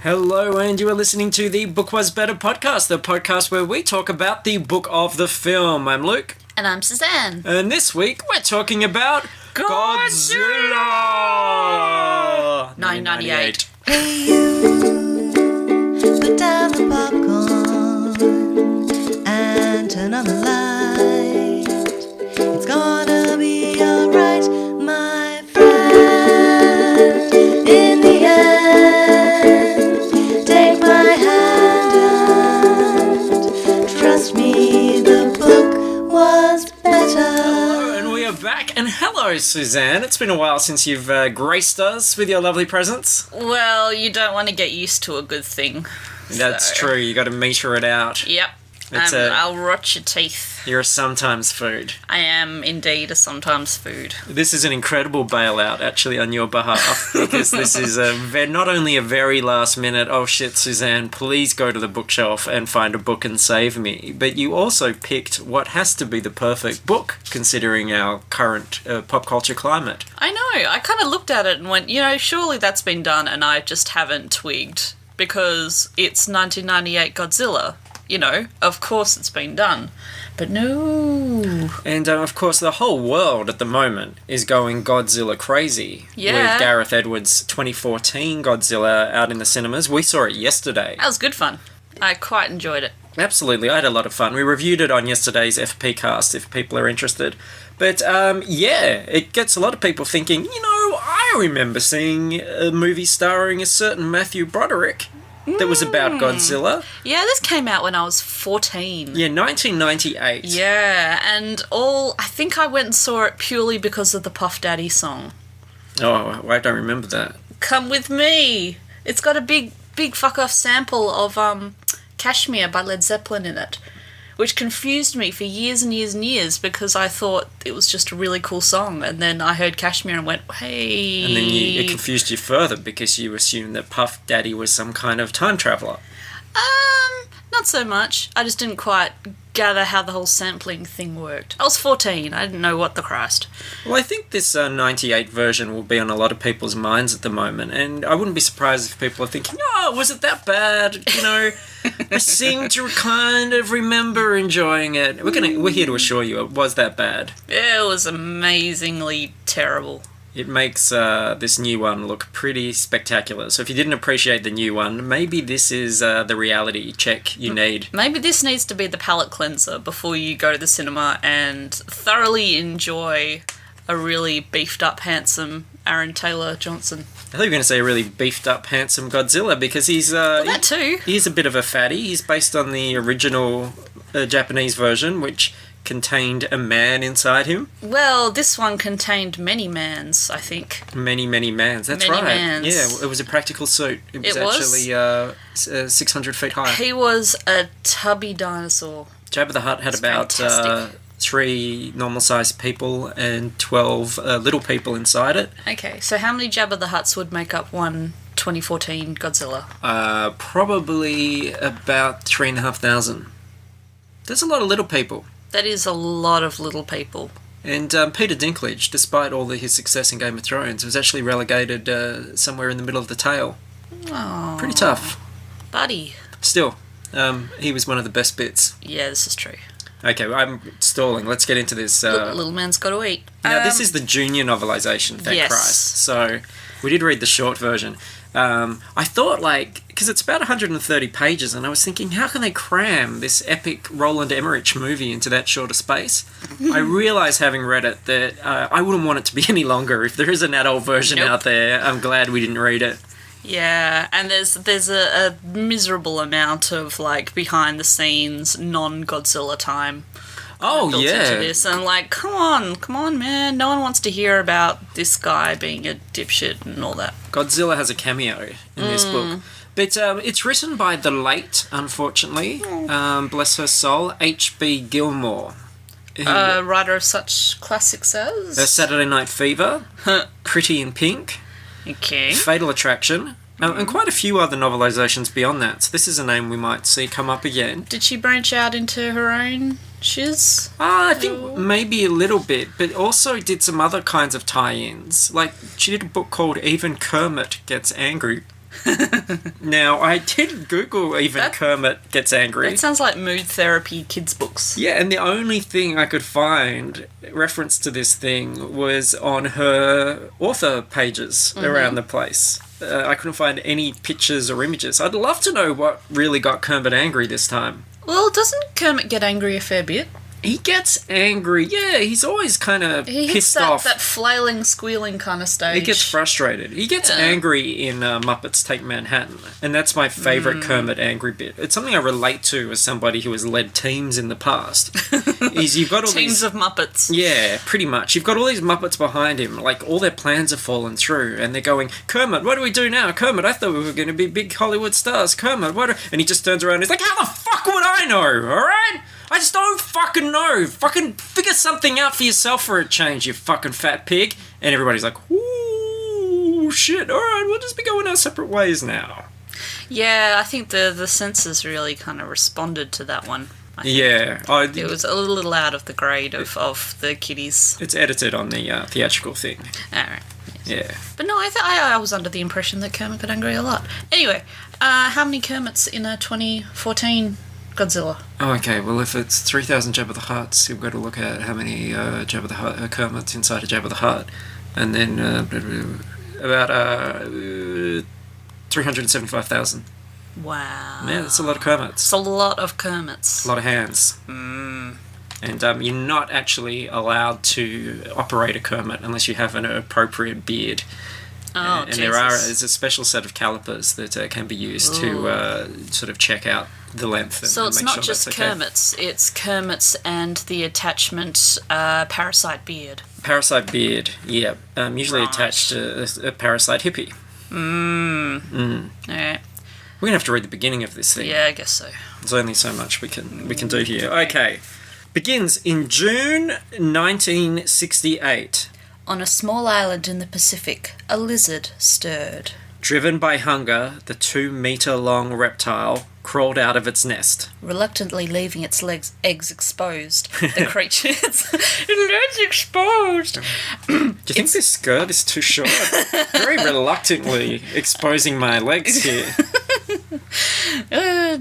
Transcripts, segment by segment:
Hello, and you are listening to the Book Was Better podcast, the podcast where we talk about the book of the film. I'm Luke. And I'm Suzanne. And this week we're talking about Godzilla 1998. Hey you, put down the popcorn and turn on the light. It's gonna be alright, my friend. In the end, take my hand and trust me, the book was better. Hello, and we are back. And hello, Suzanne. It's been a while since you've graced us with your lovely presence. Well, you don't want to get used to a good thing. That's true. You got to meter it out. Yep. I'll rot your teeth. You're a sometimes food. I am indeed a sometimes food. This is an incredible bailout, actually, on your behalf, because this is not only a very last minute, oh shit, Suzanne, please go to the bookshelf and find a book and save me, but you also picked what has to be the perfect book, considering our current pop culture climate. I know. I kind of looked at it and went, surely that's been done, and I just haven't twigged, because it's 1998 Godzilla. Of course it's been done. But no. And, of course, the whole world at the moment is going Godzilla crazy. Yeah. With Gareth Edwards' 2014 Godzilla out in the cinemas. We saw it yesterday. That was good fun. I quite enjoyed it. Absolutely, I had a lot of fun. We reviewed it on yesterday's FP cast if people are interested. But, it gets a lot of people thinking, I remember seeing a movie starring a certain Matthew Broderick that was about Godzilla. Yeah, this came out when I was 14. Yeah, 1998. Yeah, and I think I went and saw it purely because of the Puff Daddy song. Oh, I don't remember that. Come With Me. It's got a big fuck off sample of Kashmir by Led Zeppelin in it, which confused me for years and years and years because I thought it was just a really cool song, and then I heard Kashmir and went, hey. And then it confused you further because you assumed that Puff Daddy was some kind of time traveller. Not so much. I just didn't quite gather how the whole sampling thing worked. I was 14. I didn't know what the Christ. Well, I think this 98 version will be on a lot of people's minds at the moment, and I wouldn't be surprised if people are thinking, oh, was it that bad? I seem to kind of remember enjoying it. We're here to assure you it was that bad. It was amazingly terrible. It makes this new one look pretty spectacular. So if you didn't appreciate the new one, maybe this is the reality check you need. Maybe this needs to be the palate cleanser before you go to the cinema and thoroughly enjoy a really beefed up, handsome Aaron Taylor Johnson. I thought you were going to say a really beefed up, handsome Godzilla because he's... that too. He's a bit of a fatty. He's based on the original Japanese version, which contained a man inside him. Well, this one contained many mans, I think. Many mans. That's many right. Mans. Yeah, it was a practical suit. It was actually 600 feet high. He was a tubby dinosaur. Jabba the Hutt had about 3 normal-sized people and 12 little people inside it. Okay, so how many Jabba the Hutts would make up one 2014 Godzilla? Probably about 3,500. That's a lot of little people. That is a lot of little people. And Peter Dinklage, despite all his success in Game of Thrones, was actually relegated somewhere in the middle of the tail. Oh, pretty tough. Buddy. Still, he was one of the best bits. Yeah, this is true. Okay, I'm stalling. Let's get into this. Little man's got to eat. Now, this is the junior novelisation, thank Christ. So, we did read the short version. I thought, because it's about 130 pages, and I was thinking, how can they cram this epic Roland Emmerich movie into that shorter space? I realised, having read it, that I wouldn't want it to be any longer. If there is an adult version out there, I'm glad we didn't read it. Yeah, and there's a miserable amount of, behind-the-scenes, non-Godzilla time. Oh, yeah. Into this. And come on, man. No one wants to hear about this guy being a dipshit and all that. Godzilla has a cameo in this book. But it's written by the late, unfortunately, bless her soul, H.B. Gilmore. Writer of such classics as... Saturday Night Fever, Pretty in Pink, okay, Fatal Attraction, and quite a few other novelisations beyond that. So this is a name we might see come up again. Did she branch out into her own shiz? I think maybe a little bit, but also did some other kinds of tie-ins. Like, she did a book called Even Kermit Gets Angry, Now, I did Google even Kermit Gets Angry. That sounds like mood therapy kids' books. Yeah, and the only thing I could find reference to this thing was on her author pages around the place. I couldn't find any pictures or images. I'd love to know what really got Kermit angry this time. Well, doesn't Kermit get angry a fair bit? He gets angry. Yeah, he's always kind of pissed off. That flailing, squealing kind of stage. He gets frustrated. He gets angry in Muppets Take Manhattan, and that's my favourite Kermit angry bit. It's something I relate to as somebody who has led teams in the past. You've got all teams of Muppets. Yeah, pretty much. You've got all these Muppets behind him, like all their plans have fallen through, and they're going, Kermit, what do we do now? Kermit, I thought we were going to be big Hollywood stars. Kermit, what? And he just turns around and he's like, how the fuck would I know? All right. I just don't fucking know. Fucking figure something out for yourself for a change, you fucking fat pig. And everybody's like, ooh, shit, alright, we'll just be going our separate ways now. Yeah, I think the censors really kind of responded to that one. Yeah. It was a little out of the grade of the kiddies. It's edited on the theatrical thing. Alright. Yes. Yeah. But no, I was under the impression that Kermit got angry a lot. Anyway, how many Kermits in a 2014 Godzilla? Oh, okay. Well, if it's 3,000 Jabba the Hutts, you've got to look at how many Jabba the Hutt Kermits inside a Jabba the Hutt, and then about 375,000. Wow. Yeah, that's a lot of Kermits. It's a lot of Kermits. A lot of hands. Mm. And you're not actually allowed to operate a Kermit unless you have an appropriate beard. Oh, and there's a special set of calipers that can be used to sort of check out the length. So it's not just Kermits, it's Kermits and the attachment parasite beard. Parasite beard, yeah. Usually attached to a parasite hippie. Alright. We're going to have to read the beginning of this thing. Yeah, I guess so. There's only so much we can do here. Okay. Begins in June 1968. On a small island in the Pacific, a lizard stirred. Driven by hunger, the 2-meter-long reptile crawled out of its nest. Reluctantly leaving its eggs exposed, the creature's legs exposed. Do you think this skirt is too short? Very reluctantly exposing my legs here.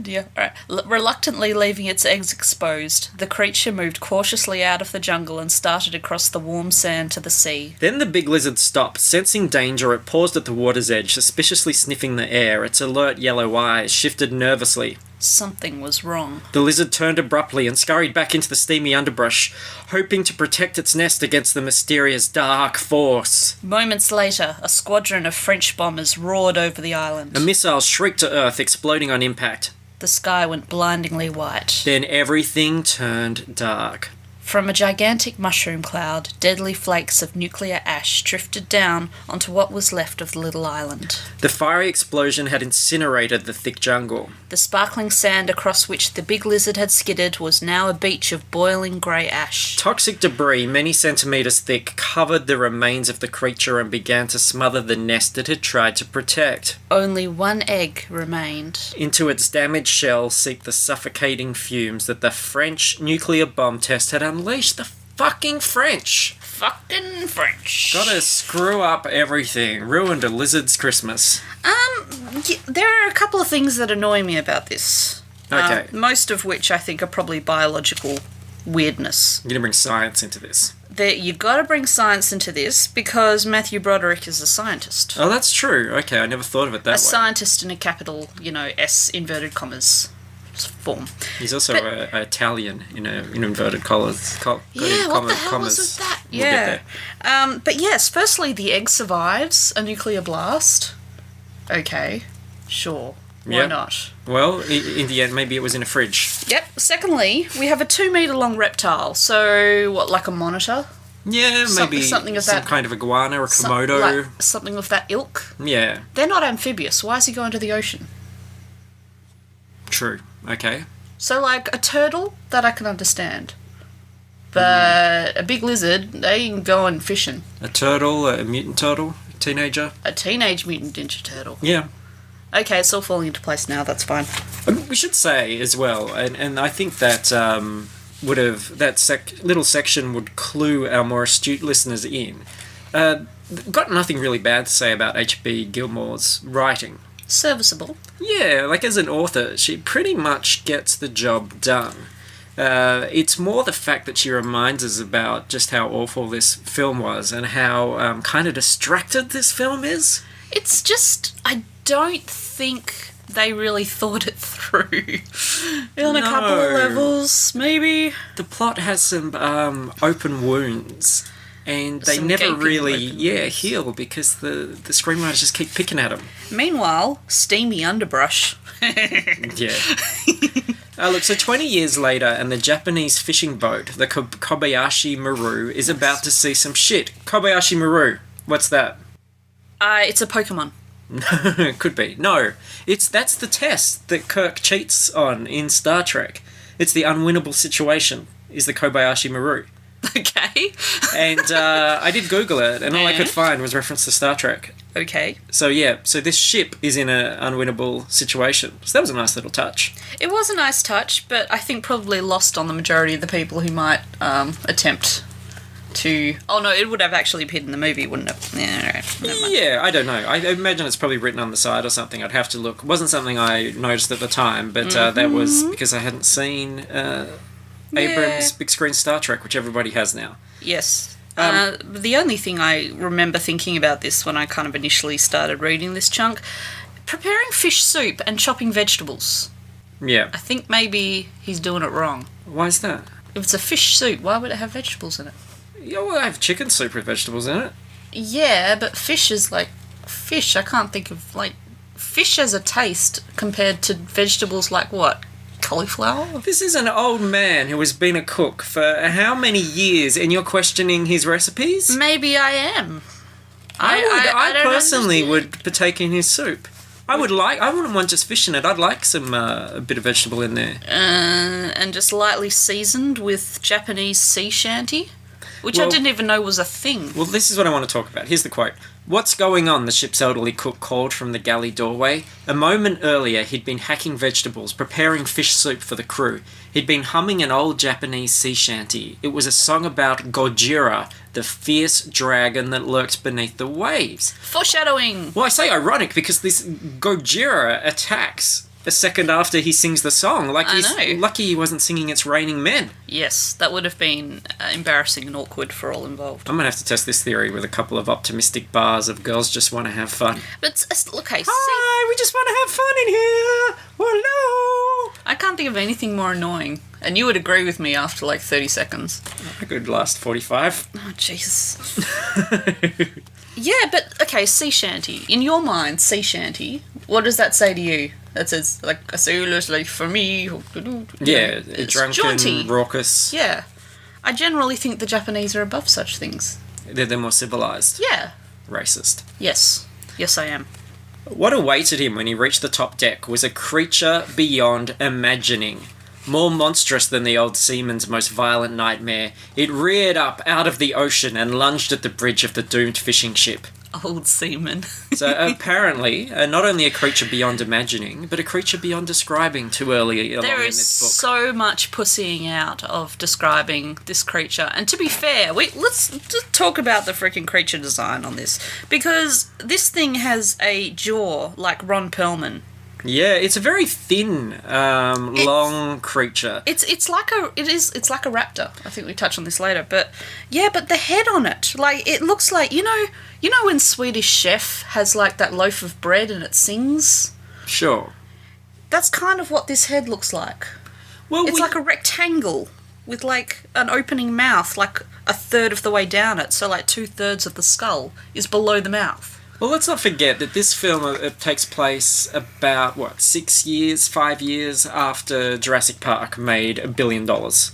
Dear. All right. Reluctantly leaving its eggs exposed, the creature moved cautiously out of the jungle and started across the warm sand to the sea. Then the big lizard stopped. Sensing danger, it paused at the water's edge, suspiciously sniffing the air. Its alert yellow eyes shifted nervously. Something was wrong. The lizard turned abruptly and scurried back into the steamy underbrush, hoping to protect its nest against the mysterious dark force. Moments later, a squadron of French bombers roared over the island. A missile shrieked to Earth, exploding on impact. The sky went blindingly white. Then everything turned dark. From a gigantic mushroom cloud, deadly flakes of nuclear ash drifted down onto what was left of the little island. The fiery explosion had incinerated the thick jungle. The sparkling sand across which the big lizard had skidded was now a beach of boiling grey ash. Toxic debris, many centimetres thick, covered the remains of the creature and began to smother the nest it had tried to protect. Only one egg remained. Into its damaged shell seeped the suffocating fumes that the French nuclear bomb test had unleashed. The fucking French! Fucking French. Gotta screw up everything. Ruined a lizard's Christmas. There are a couple of things that annoy me about this. Okay. Most of which I think are probably biological weirdness. You're gonna bring science into this. You've got to bring science into this because Matthew Broderick is a scientist. Oh, that's true. Okay, I never thought of it that way. A scientist in a capital, S inverted commas form. He's also an Italian in inverted collars. What the hell was with that? We'll get there. But yes, firstly, the egg survives a nuclear blast. Okay, sure. Why not? Well, in the end, maybe it was in a fridge. Yep. Secondly, we have a 2-meter-long reptile. So, what, like a monitor? Yeah, maybe something of some that, kind of iguana or Komodo. Something of that ilk. Yeah. They're not amphibious. Why is he going to the ocean? True. Okay. So, like, a turtle, that I can understand. But a big lizard, they ain't going fishing. A turtle, a mutant turtle, a teenager. A teenage mutant ninja turtle. Yeah. Okay, it's all falling into place now, that's fine. We should say as well, and I think that little section would clue our more astute listeners in. Got nothing really bad to say about H.B. Gilmore's writing. Serviceable. Yeah, like as an author, she pretty much gets the job done. It's more the fact that she reminds us about just how awful this film was and how kind of distracted this film is. It's just, I don't think they really thought it through. On a couple of levels, maybe. The plot has some open wounds, and they Some never gaping really, open wounds. heal because the screenwriters just keep picking at them. Meanwhile, steamy underbrush. Yeah. Look, so 20 years later, and the Japanese fishing boat, the Kobayashi Maru, is about to see some shit. Kobayashi Maru, what's that? It's a Pokemon. Could be. No, that's the test that Kirk cheats on in Star Trek. It's the unwinnable situation, is the Kobayashi Maru. Okay. And I did Google it, and all I could find was reference to Star Trek. Okay. So yeah, so this ship is in an unwinnable situation. So that was a nice little touch. It was a nice touch, but I think probably lost on the majority of the people who might attempt to... Oh no, it would have actually appeared in the movie, wouldn't it? Yeah, alright. Never mind. Yeah, I don't know. I imagine it's probably written on the side or something. I'd have to look. It wasn't something I noticed at the time, but that was because I hadn't seen Abrams' big screen Star Trek, which everybody has now. Yes. The only thing I remember thinking about this when I kind of initially started reading this chunk, preparing fish soup and chopping vegetables. Yeah. I think maybe he's doing it wrong. Why is that? If it's a fish soup, why would it have vegetables in it? Yeah, well, I have chicken soup with vegetables in it. Yeah, but fish is like fish. I can't think of like fish as a taste compared to vegetables like what? Cauliflower? This is an old man who has been a cook for how many years, and you're questioning his recipes? Maybe I am. I don't personally understand. would partake in his soup. I wouldn't want just fish in it. I'd like some a bit of vegetable in there. And just lightly seasoned with Japanese sea shanty, which I didn't even know was a thing. Well, this is what I want to talk about. Here's the quote. "What's going on?" the ship's elderly cook called from the galley doorway. A moment earlier, he'd been hacking vegetables, preparing fish soup for the crew. He'd been humming an old Japanese sea shanty. It was a song about Godzilla, the fierce dragon that lurks beneath the waves. Foreshadowing! Well, I say ironic because this Godzilla attacks a second after he sings the song. Like, I he's know. lucky he wasn't singing It's Raining Men. Yes, that would have been embarrassing and awkward for all involved. I'm going to have to test this theory with a couple of optimistic bars of girls just want to have fun. But, okay, Hi, we just want to have fun in here. Hello. I can't think of anything more annoying. And you would agree with me after like 30 seconds. A good last 45. Oh, Jesus. Yeah, but, okay, sea shanty. In your mind, sea shanty, what does that say to you? That says, like, a sailor's life for me. Yeah, It's drunken, jaunty. raucous. Yeah. I generally think the Japanese are above such things. They're more civilized. Yeah. Racist. Yes. Yes, I am. What awaited him when he reached the top deck was a creature beyond imagining. More monstrous than the old seaman's most violent nightmare, it reared up out of the ocean and lunged at the bridge of the doomed fishing ship. Old seaman. So apparently, not only a creature beyond imagining, but a creature beyond describing too early along There in is this book. so much pussying out of describing this creature. And to be fair, let's just talk about the freaking creature design on this. Because this thing has a jaw like Ron Perlman. Yeah, it's a very thin, long creature. It's like a raptor. I think we touch on this later, but yeah, but the head on it, like it looks like you know when Swedish Chef has like that loaf of bread and it sings. Sure. That's kind of what this head looks like. Well, It's like a rectangle with like an opening mouth, like a third of the way down it. So like 2/3 of the skull is below the mouth. Well, let's not forget that this film takes place about, 5 years after Jurassic Park made $1 billion.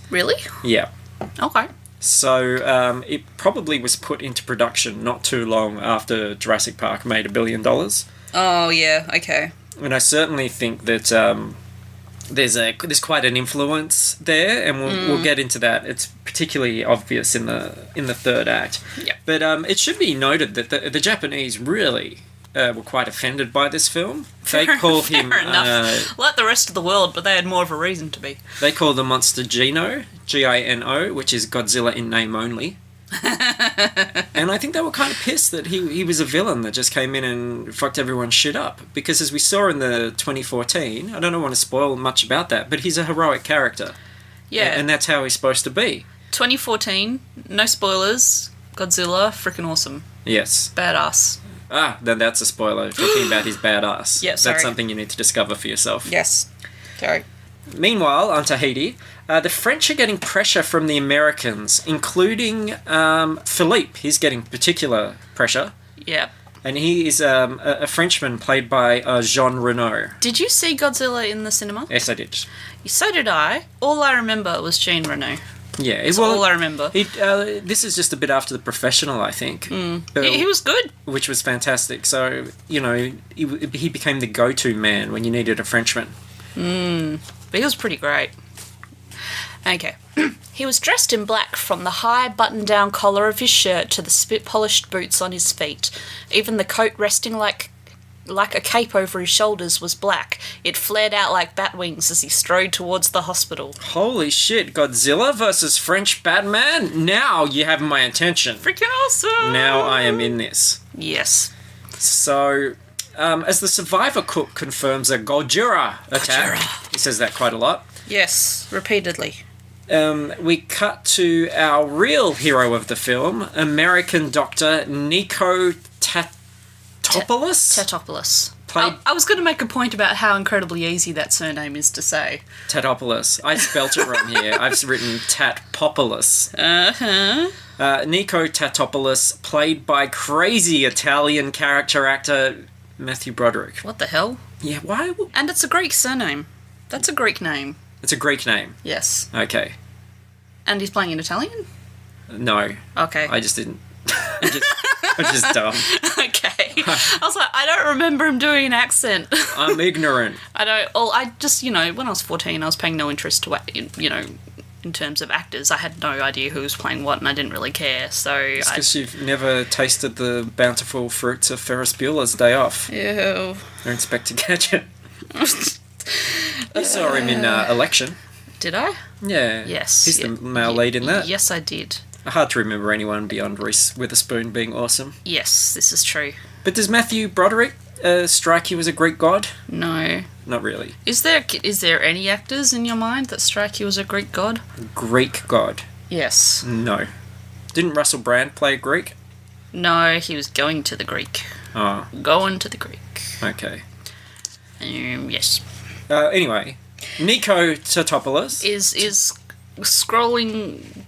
Really? Yeah. Okay. So it probably was put into production not too long after Jurassic Park made $1 billion. Oh yeah. Okay. And I certainly think that there's quite an influence there, and we'll get into that. It's particularly obvious in the third act. Yeah. But it should be noted that the Japanese really were quite offended by this film. They call him. Fair enough. Like the rest of the world, but they had more of a reason to be. They call the monster GINO, GINO, which is Godzilla in name only. And I think they were kind of pissed that he was a villain that just came in and fucked everyone's shit up. Because as we saw in the 2014, I don't want to spoil much about that, but he's a heroic character. Yeah. And that's how he's supposed to be. 2014, no spoilers, Godzilla, freaking awesome. Yes. Badass. Then that's a spoiler. Talking about his badass. Yeah, sorry. That's something you need to discover for yourself. Yes. Sorry. Meanwhile, on Tahiti, the French are getting pressure from the Americans, including Philippe. He's getting particular pressure. Yeah. And he is a Frenchman played by Jean Reno. Did you see Godzilla in the cinema? Yes, I did. So did I. All I remember was Jean Reno. Yeah. That's all I remember. This is just a bit after The Professional, I think. He was good. Which was fantastic. So, he became the go-to man when you needed a Frenchman. But he was pretty great. Okay. He was dressed in black from the high button-down collar of his shirt to the spit-polished boots on his feet. Even the coat resting like a cape over his shoulders was black. It flared out like bat wings as he strode towards the hospital. Holy shit, Godzilla versus French Batman? Now you have my attention. Freaking awesome! Now I am in this. Yes. So, as the survivor cook confirms a Godzilla attack, he says that quite a lot. Yes, repeatedly. We cut to our real hero of the film, American doctor Nico Tatopoulos. I was going to make a point about how incredibly easy that surname is to say. Tatopoulos. I spelt it wrong here. I've written Tatpopoulos. Nico Tatopoulos, played by crazy Italian character actor Matthew Broderick. What the hell? Yeah, why? And it's a Greek surname. That's a Greek name. It's a Greek name. Yes. Okay. And he's playing in Italian? No. Okay. I just didn't. I'm just dumb. Okay. I was like, I don't remember him doing an accent. I'm ignorant. I just, when I was 14, I was paying no interest to, in terms of actors. I had no idea who was playing what, and I didn't really care, so... It's because you've never tasted the bountiful fruits of Ferris Bueller's Day Off. Ew. Or Inspector Gadget. You saw him in Election. Did I? Yeah. Yes. He's the male lead in that. Yes, I did. Hard to remember anyone beyond Reese Witherspoon being awesome. Yes, this is true. But does Matthew Broderick strike you as a Greek god? No. Not really. Is there any actors in your mind that strike you as a Greek god? Greek god? Yes. No. Didn't Russell Brand play a Greek? No, he was going to the Greek. Oh. Going to the Greek. Okay. Yes. Anyway, Nico Tatopoulos is scrolling.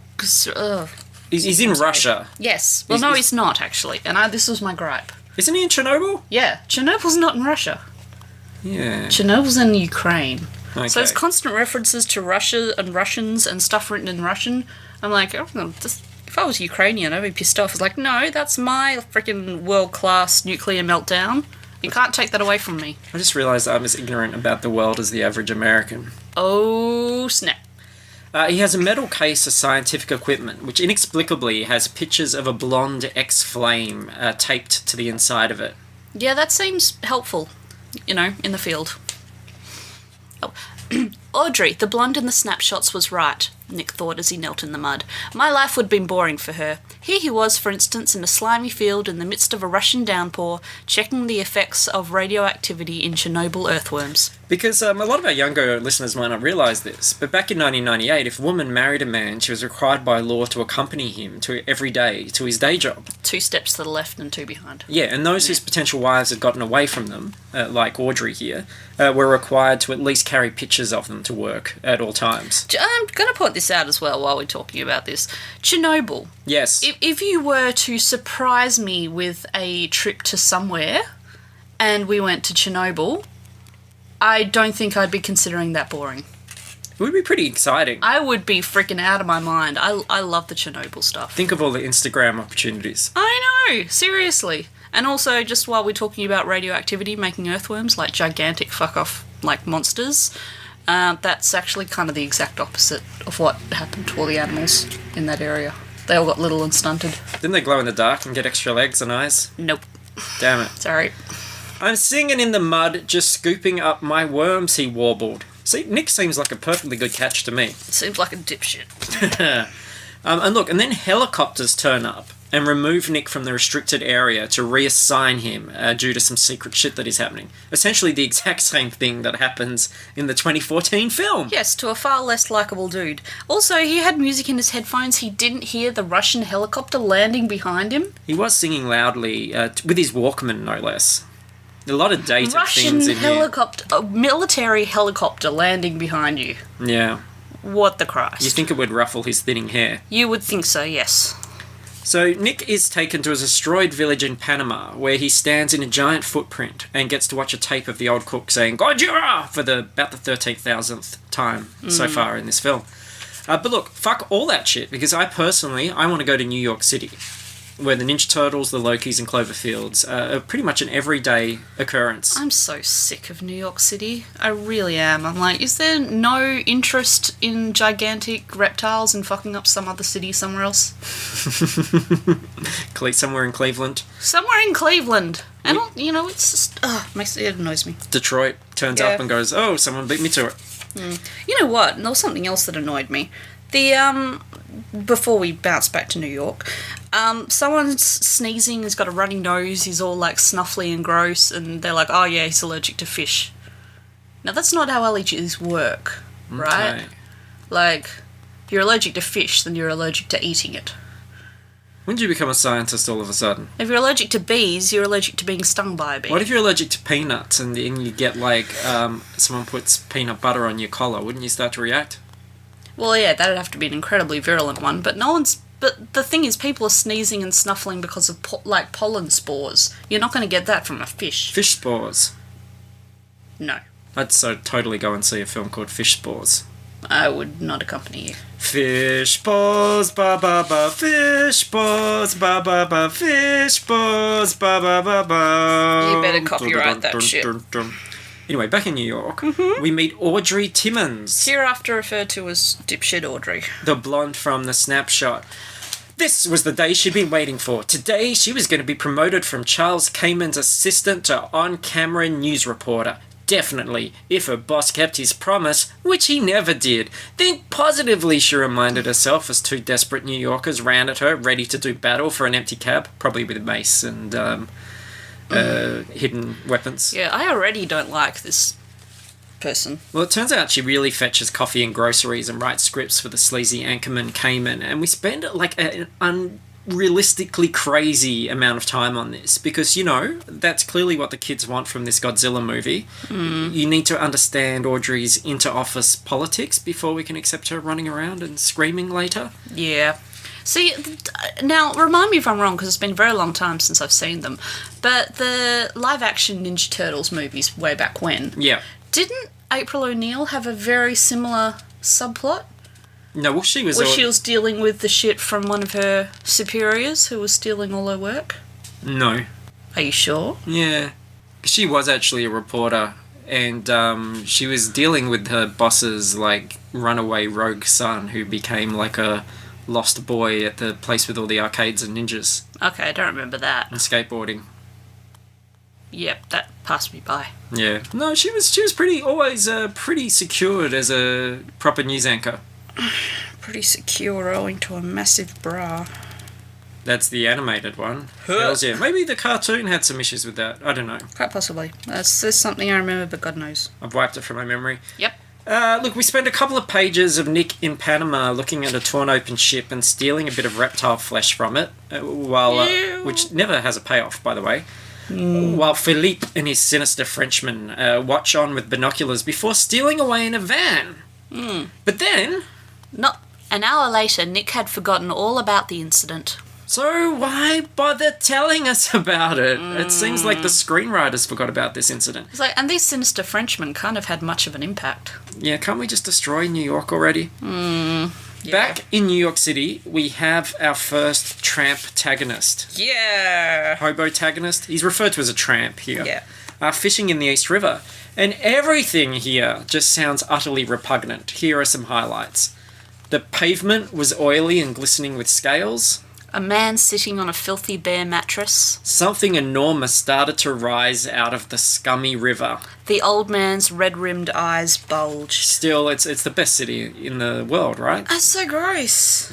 He's in Russia. Yes. Well, no, he's not actually, and this was my gripe. Isn't he in Chernobyl? Yeah, Chernobyl's not in Russia. Yeah. Chernobyl's in Ukraine. Okay. So there's constant references to Russia and Russians and stuff written in Russian. I'm like, if I was Ukrainian, I'd be pissed off. It's like, no, that's my freaking world-class nuclear meltdown. You can't take that away from me. I just realised I'm as ignorant about the world as the average American. Oh, snap. He has a metal case of scientific equipment, which inexplicably has pictures of a blonde X-flame taped to the inside of it. Yeah, that seems helpful, in the field. Oh. Audrey, the blonde in the snapshots, was right, Nick thought as he knelt in the mud. My life would have been boring for her. Here he was, for instance, in a slimy field in the midst of a Russian downpour, checking the effects of radioactivity in Chernobyl earthworms. Because a lot of our younger listeners might not realise this, but back in 1998, if a woman married a man, she was required by law to accompany him every day to his day job. 2 steps to the left and 2 behind. Yeah, and those whose potential wives had gotten away from them, like Audrey here, were required to at least carry pictures of them to work at all times. I'm going to point this out as well while we're talking about this. Chernobyl. Yes. If you were to surprise me with a trip to somewhere and we went to Chernobyl, I don't think I'd be considering that boring. It would be pretty exciting. I would be freaking out of my mind. I love the Chernobyl stuff. Think of all the Instagram opportunities. I know, seriously. And also, just while we're talking about radioactivity making earthworms, like gigantic fuck-off, like monsters, that's actually kind of the exact opposite of what happened to all the animals in that area. They all got little and stunted. Didn't they glow in the dark and get extra legs and eyes? Nope. Damn it. Sorry. I'm singing in the mud, just scooping up my worms, he warbled. See, Nick seems like a perfectly good catch to me. Seems like a dipshit. And look, and then helicopters turn up and remove Nick from the restricted area to reassign him due to some secret shit that is happening. Essentially the exact same thing that happens in the 2014 film. Yes, to a far less likeable dude. Also, he had music in his headphones. He didn't hear the Russian helicopter landing behind him. He was singing loudly, with his Walkman, no less. A lot of dated Russian things in helicopter, a military helicopter landing behind you. here. Yeah. What the Christ? You think it would ruffle his thinning hair. You would think so, yes. So Nick is taken to a destroyed village in Panama, where he stands in a giant footprint and gets to watch a tape of the old cook saying "Godzilla" for about the 13,000th time so far in this film. But look, fuck all that shit, because I want to go to New York City, where the Ninja Turtles, the Lokis, and Cloverfields are pretty much an everyday occurrence. I'm so sick of New York City. I really am. I'm like, is there no interest in gigantic reptiles and fucking up some other city somewhere else? Somewhere in Cleveland. Somewhere in Cleveland. And, it's just, it annoys me. Detroit turns up and goes, oh, someone beat me to it. You know what? There was something else that annoyed me. Before we bounce back to New York, someone's sneezing, he's got a runny nose, he's all like snuffly and gross, and they're like, oh yeah, he's allergic to fish. Now that's not how allergies work, right? Okay. Like, if you're allergic to fish, then you're allergic to eating it. When did you become a scientist all of a sudden? If you're allergic to bees, you're allergic to being stung by a bee. What if you're allergic to peanuts and you get like, someone puts peanut butter on your collar? Wouldn't you start to react? Well, yeah, that'd have to be an incredibly virulent one, but But the thing is, people are sneezing and snuffling because of, pollen spores. You're not going to get that from a fish. Fish spores. No. I'd so totally go and see a film called Fish Spores. I would not accompany you. Fish spores, ba ba ba, fish spores, ba ba ba, fish spores, ba ba ba ba. You better copyright that shit. Anyway, back in New York, we meet Audrey Timmons. Hereafter referred to as Dipshit Audrey. The blonde from The Snapshot. This was the day she'd been waiting for. Today, she was going to be promoted from Charles Kaman's assistant to on-camera news reporter. Definitely, if her boss kept his promise, which he never did. Think positively, she reminded herself as two desperate New Yorkers ran at her, ready to do battle for an empty cab, probably with a mace and hidden weapons. Yeah, I already don't like this person. Well, it turns out she really fetches coffee and groceries and writes scripts for the sleazy anchorman Kaman, and we spend like an unrealistically crazy amount of time on this because, that's clearly what the kids want from this Godzilla movie. You need to understand Audrey's inter-office politics before we can accept her running around and screaming later. Yeah. See, now, remind me if I'm wrong, because it's been a very long time since I've seen them, but the live-action Ninja Turtles movies way back when... Yeah. Didn't April O'Neil have a very similar subplot? No, well, she was... Where she was dealing with the shit from one of her superiors who was stealing all her work? No. Are you sure? Yeah. She was actually a reporter, and she was dealing with her boss's, runaway rogue son who became, a lost boy at the place with all the arcades and ninjas. Okay, I don't remember that. And skateboarding. Yep, that passed me by. Yeah. No, she was pretty secured as a proper news anchor. Pretty secure owing to a massive bra. That's the animated one. Hells yeah. Maybe the cartoon had some issues with that. I don't know. Quite possibly. That's something I remember, but God knows. I've wiped it from my memory. Yep. Look, we spent a couple of pages of Nick in Panama looking at a torn open ship and stealing a bit of reptile flesh from it, which never has a payoff, by the way. While Philippe and his sinister Frenchman watch on with binoculars before stealing away in a van. But then... Not an hour later, Nick had forgotten all about the incident. So why bother telling us about it? It seems like the screenwriters forgot about this incident. It's like, and these sinister Frenchmen can't have had much of an impact. Yeah, can't we just destroy New York already? Yeah. Back in New York City, we have our first tramp-tagonist. Yeah. Hobo-tagonist. He's referred to as a tramp here. Yeah. Fishing in the East River. And everything here just sounds utterly repugnant. Here are some highlights. The pavement was oily and glistening with scales. A man sitting on a filthy bare mattress. Something enormous started to rise out of the scummy river. The old man's red-rimmed eyes bulged. Still, it's the best city in the world, right? That's so gross.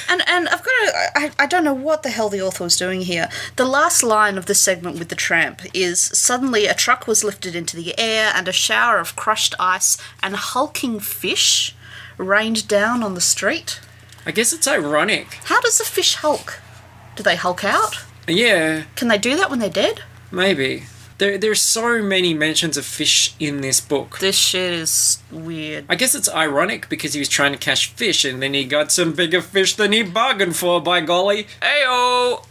and I've got to... I don't know what the hell the author was doing here. The last line of the segment with the tramp is, suddenly a truck was lifted into the air and a shower of crushed ice and hulking fish rained down on the street. I guess it's ironic. How does the fish hulk? Do they hulk out? Yeah. Can they do that when they're dead? Maybe. There's so many mentions of fish in this book. This shit is weird. I guess it's ironic because he was trying to catch fish and then he got some bigger fish than he bargained for, by golly. Ayo!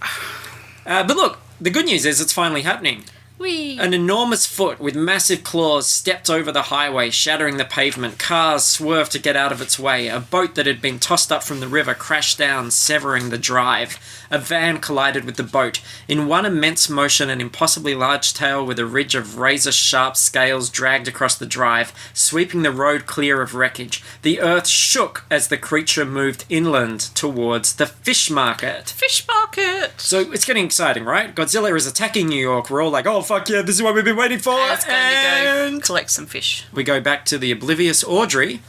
But look, the good news is it's finally happening. Whee! An enormous foot with massive claws stepped over the highway, shattering the pavement. Cars swerved to get out of its way. A boat that had been tossed up from the river crashed down, severing the drive. A van collided with the boat. In one immense motion, an impossibly large tail with a ridge of razor-sharp scales dragged across the drive, sweeping the road clear of wreckage. The earth shook as the creature moved inland towards the fish market. Fish market! So it's getting exciting, right? Godzilla is attacking New York. We're all like, oh, fuck yeah, this is what we've been waiting for. Let's go collect some fish. We go back to the oblivious Audrey,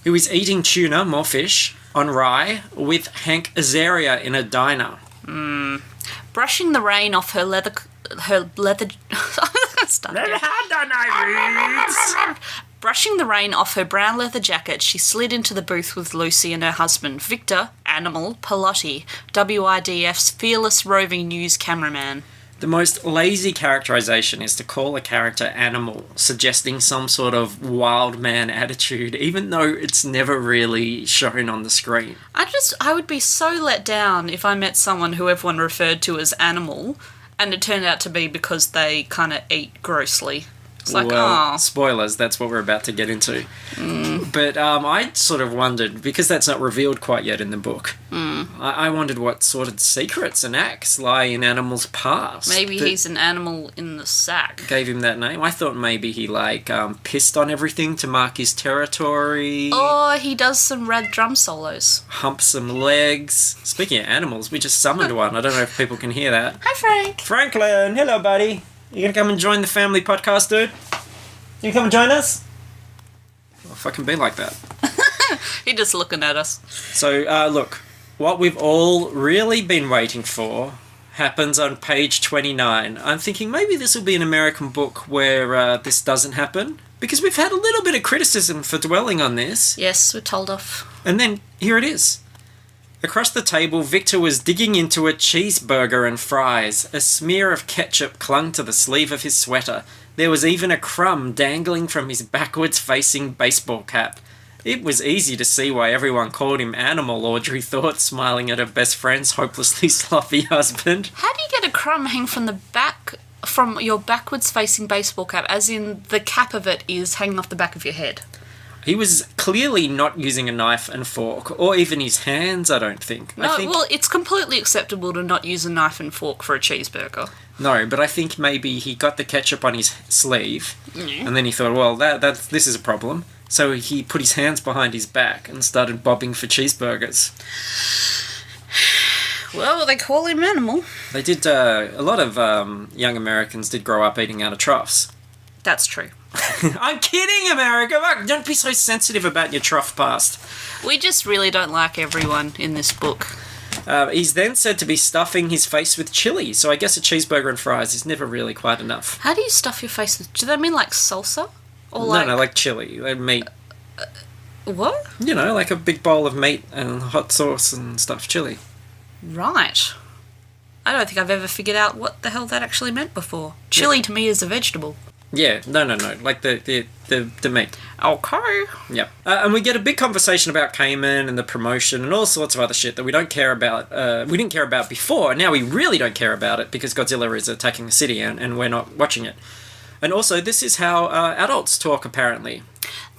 who is eating tuna, more fish, on rye, with Hank Azaria in a diner. Brushing the rain off her leather... Start again. Brushing the rain off her brown leather jacket, she slid into the booth with Lucy and her husband, Victor, Animal, Pelotti, WIDF's fearless roving news cameraman. The most lazy characterization is to call a character Animal, suggesting some sort of wild man attitude, even though it's never really shown on the screen. I would be so let down if I met someone who everyone referred to as Animal, and it turned out to be because they kind of eat grossly. It's like, well, oh. Spoilers, that's what we're about to get into. But I sort of wondered, because that's not revealed quite yet in the book, I wondered what sort of secrets and acts lie in Animal's past. Maybe he's an animal in the sack. Gave him that name. I thought maybe he, pissed on everything to mark his territory. Or he does some rad drum solos. Hump some legs. Speaking of animals, we just summoned one. I don't know if people can hear that. Hi, Frank. Franklin, hello, buddy. You gonna come and join the family podcast, dude? You come and join us? I'll fucking be like that. He's just looking at us. So, look, what we've all really been waiting for happens on page 29. I'm thinking maybe this will be an American book where this doesn't happen, because we've had a little bit of criticism for dwelling on this. Yes, we're told off. And then, here it is. Across the table, Victor was digging into a cheeseburger and fries. A smear of ketchup clung to the sleeve of his sweater. There was even a crumb dangling from his backwards-facing baseball cap. It was easy to see why everyone called him Animal, Audrey thought, smiling at her best friend's hopelessly sloppy husband. How do you get a crumb hang from the back, from your backwards-facing baseball cap, as in the cap of it is hanging off the back of your head? He was clearly not using a knife and fork, or even his hands, I don't think. No, well, it's completely acceptable to not use a knife and fork for a cheeseburger. No, but I think maybe he got the ketchup on his sleeve, and then he thought, well, this is a problem. So he put his hands behind his back and started bobbing for cheeseburgers. Well, they call him Animal. They did, a lot of young Americans did grow up eating out of troughs. That's true. I'm kidding, America! Don't be so sensitive about your trough past. We just really don't like everyone in this book. He's then said to be stuffing his face with chili, so I guess a cheeseburger and fries is never really quite enough. How do you stuff your face with... Do they mean like salsa? Or No, like chili, like meat. What? You know, like a big bowl of meat and hot sauce and stuff, chili. Right. I don't think I've ever figured out what the hell that actually meant before. Chili to me is a vegetable. Yeah, no, like the meat. Okay. Yeah. And we get a big conversation about Cayman and the promotion and all sorts of other shit that we don't care about. We didn't care about before. Now we really don't care about it because Godzilla is attacking the city and we're not watching it. And also, this is how adults talk, apparently.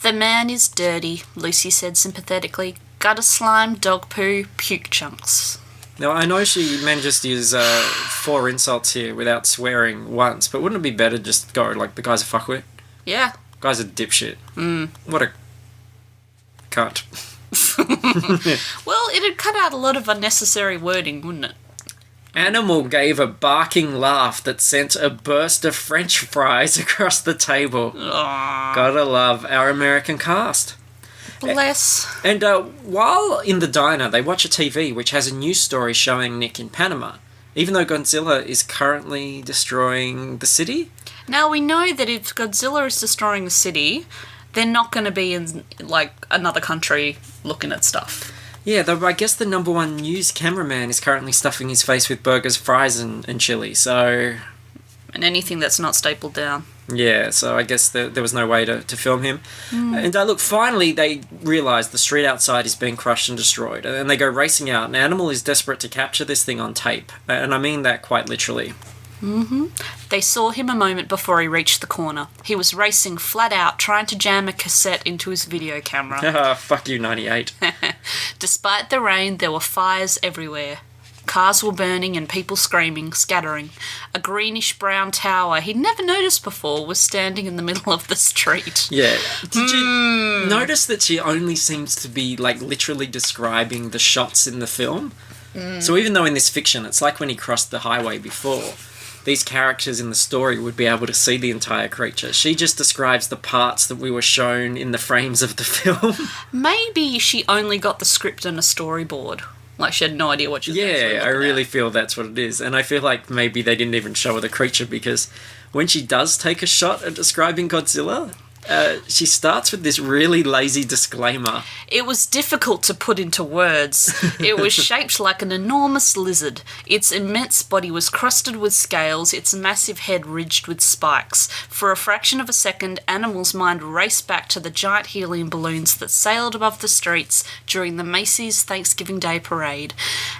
The man is dirty, Lucy said sympathetically. Gutter slime, dog poo, puke chunks. Now, I know she manages to use 4 insults here without swearing once, but wouldn't it be better just go, like, the guy's a fuckwit? Yeah. Guy's a dipshit. What a cunt. Well, it'd cut out a lot of unnecessary wording, wouldn't it? Animal gave a barking laugh that sent a burst of French fries across the table. Aww. Gotta love our American cast. Bless. And while in the diner, they watch a TV which has a news story showing Nick in Panama, even though Godzilla is currently destroying the city. Now, we know that if Godzilla is destroying the city, they're not going to be in, like, another country looking at stuff. Yeah, though I guess the number one news cameraman is currently stuffing his face with burgers, fries, and chili, so... And anything that's not stapled down. Yeah, so I guess there was no way to film him. And look, finally they realise the street outside is being crushed and destroyed, and they go racing out, and Animal is desperate to capture this thing on tape, and I mean that quite literally. They saw him a moment before he reached the corner. He was racing flat out, trying to jam a cassette into his video camera. Fuck you, 98. Despite the rain, there were fires everywhere. Cars were burning and people screaming, scattering. A greenish-brown tower he'd never noticed before was standing in the middle of the street. Yeah. Did you notice that she only seems to be, like, literally describing the shots in the film? So even though in this fiction, it's like when he crossed the highway before, these characters in the story would be able to see the entire creature. She just describes the parts that we were shown in the frames of the film. Maybe she only got the script and a storyboard. Like, she had no idea what she was actually Yeah, I really feel that's what it is. And I feel like maybe they didn't even show her the creature, because when she does take a shot at describing Godzilla, she starts with this really lazy disclaimer. It was difficult to put into words. It was shaped like an enormous lizard. Its immense body was crusted with scales, its massive head ridged with spikes. For a fraction of a second, Animal's mind raced back to the giant helium balloons that sailed above the streets during the Macy's Thanksgiving Day Parade.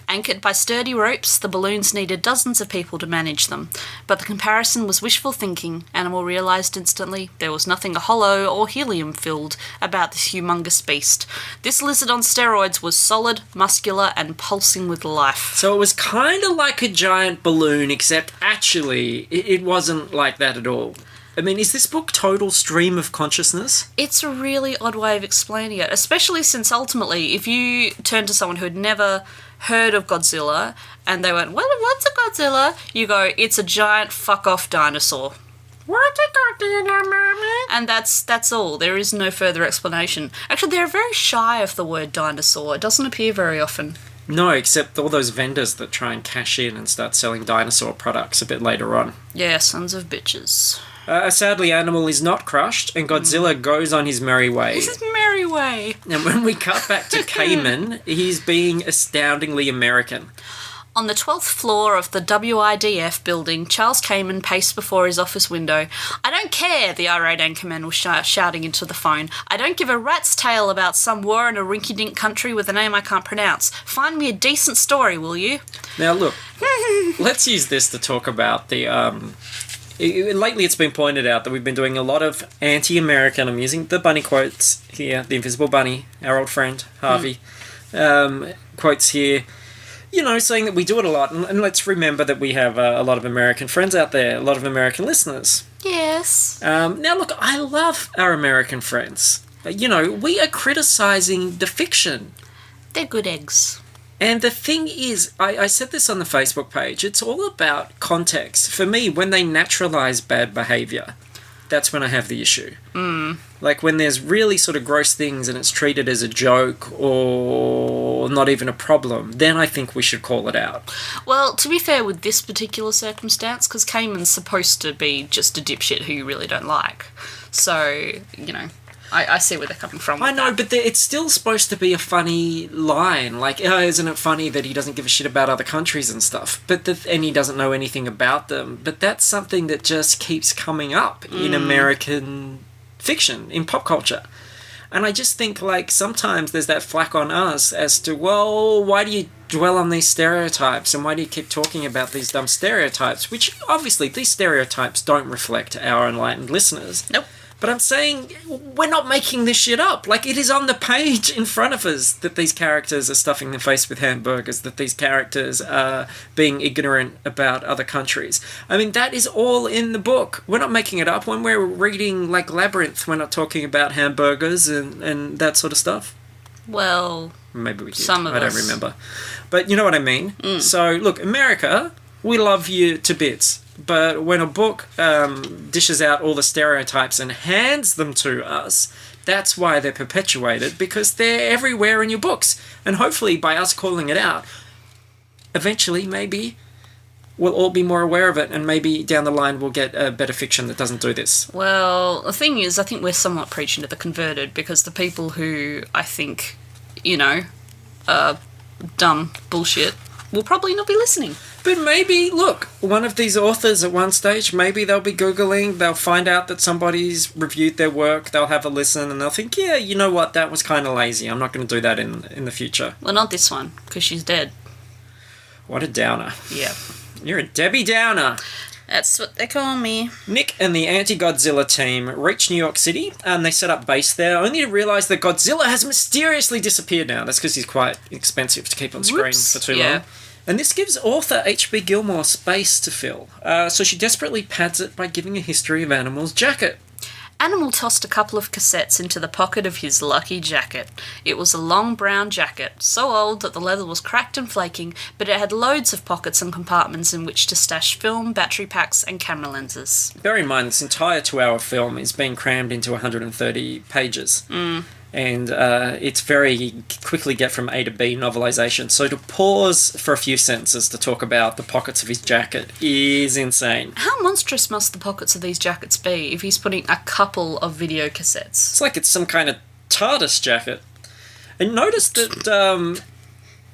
Anchored by sturdy ropes, the balloons needed dozens of people to manage them. But the comparison was wishful thinking. Animal realised instantly there was nothing hollow or helium-filled about this humongous beast. This lizard on steroids was solid, muscular, and pulsing with life. So it was kind of like a giant balloon, except actually it wasn't like that at all. I mean, is this book total stream of consciousness? It's a really odd way of explaining it, especially since ultimately, if you turn to someone who had never heard of Godzilla and they went, what's a Godzilla? You go, it's a giant fuck-off dinosaur. What's a Godzilla, Mommy? And that's all. There is no further explanation. Actually, they're very shy of the word dinosaur. It doesn't appear very often. No, except all those vendors that try and cash in and start selling dinosaur products a bit later on. Yeah, sons of bitches. Sadly, Animal is not crushed, and Godzilla goes on his merry way. His merry way. And when we cut back to Cayman, he's being astoundingly American. On the 12th floor of the WIDF building, Charles Cayman paced before his office window. "I don't care," the irate anchorman was shouting into the phone. "I don't give a rat's tail about some war in a rinky-dink country with a name I can't pronounce. Find me a decent story, will you?" Now, look, let's use this to talk about the... lately it's been pointed out that we've been doing a lot of anti-American, I'm using the bunny quotes here, the invisible bunny, our old friend, Harvey, quotes here, you know, saying that we do it a lot, and let's remember that we have a lot of American friends out there, a lot of American listeners. Yes. Now, look, I love our American friends. You know, we are criticising the fiction. They're good eggs. And the thing is, I said this on the Facebook page, it's all about context. For me, when they naturalise bad behaviour, that's when I have the issue. Like when there's really sort of gross things and it's treated as a joke or not even a problem, then I think we should call it out. Well, to be fair with this particular circumstance, because Cayman's supposed to be just a dipshit who you really don't like. So, you know, I see where they're coming from. I know, but it's still supposed to be a funny line. Like, oh, isn't it funny that he doesn't give a shit about other countries and stuff? And he doesn't know anything about them. But that's something that just keeps coming up in American fiction, in pop culture. And I just think, like, sometimes there's that flack on us as to, well, why do you dwell on these stereotypes? And why do you keep talking about these dumb stereotypes? Which, obviously, these stereotypes don't reflect our enlightened listeners. Nope. But I'm saying, we're not making this shit up. Like, it is on the page in front of us that these characters are stuffing their face with hamburgers, that these characters are being ignorant about other countries. I mean, that is all in the book. We're not making it up. When we're reading, like, Labyrinth, we're not talking about hamburgers and that sort of stuff. Well, maybe we did. some of I don't us. remember. But you know what I mean? So, look, America, we love you to bits. But when a book dishes out all the stereotypes and hands them to us, that's why they're perpetuated, because they're everywhere in your books. And hopefully, by us calling it out, eventually, maybe, we'll all be more aware of it, and maybe down the line we'll get a better fiction that doesn't do this. Well, the thing is, I think we're somewhat preaching to the converted, because the people who I think, dumb bullshit will probably not be listening. But maybe, look, one of these authors at one stage, maybe they'll be Googling, they'll find out that somebody's reviewed their work, they'll have a listen, and they'll think, yeah, you know what, that was kind of lazy. I'm not going to do that in the future. Well, not this one, because she's dead. What a downer. Yeah. You're a Debbie Downer. That's what they call me. Nick and the anti-Godzilla team reach New York City, and they set up base there, only to realise that Godzilla has mysteriously disappeared now. That's because he's quite expensive to keep on screen for too long. And this gives author H.B. Gilmore space to fill. So she desperately pads it by giving a history of Animal's jacket. Animal tossed a couple of cassettes into the pocket of his lucky jacket. It was a long brown jacket, so old that the leather was cracked and flaking, but it had loads of pockets and compartments in which to stash film, battery packs, and camera lenses. Bear in mind, this entire 2-hour film is being crammed into 130 pages. And it's very quickly get from A to B novelization. So to pause for a few sentences to talk about the pockets of his jacket is insane. How monstrous must the pockets of these jackets be if he's putting a couple of video cassettes? It's like it's some kind of TARDIS jacket. And notice that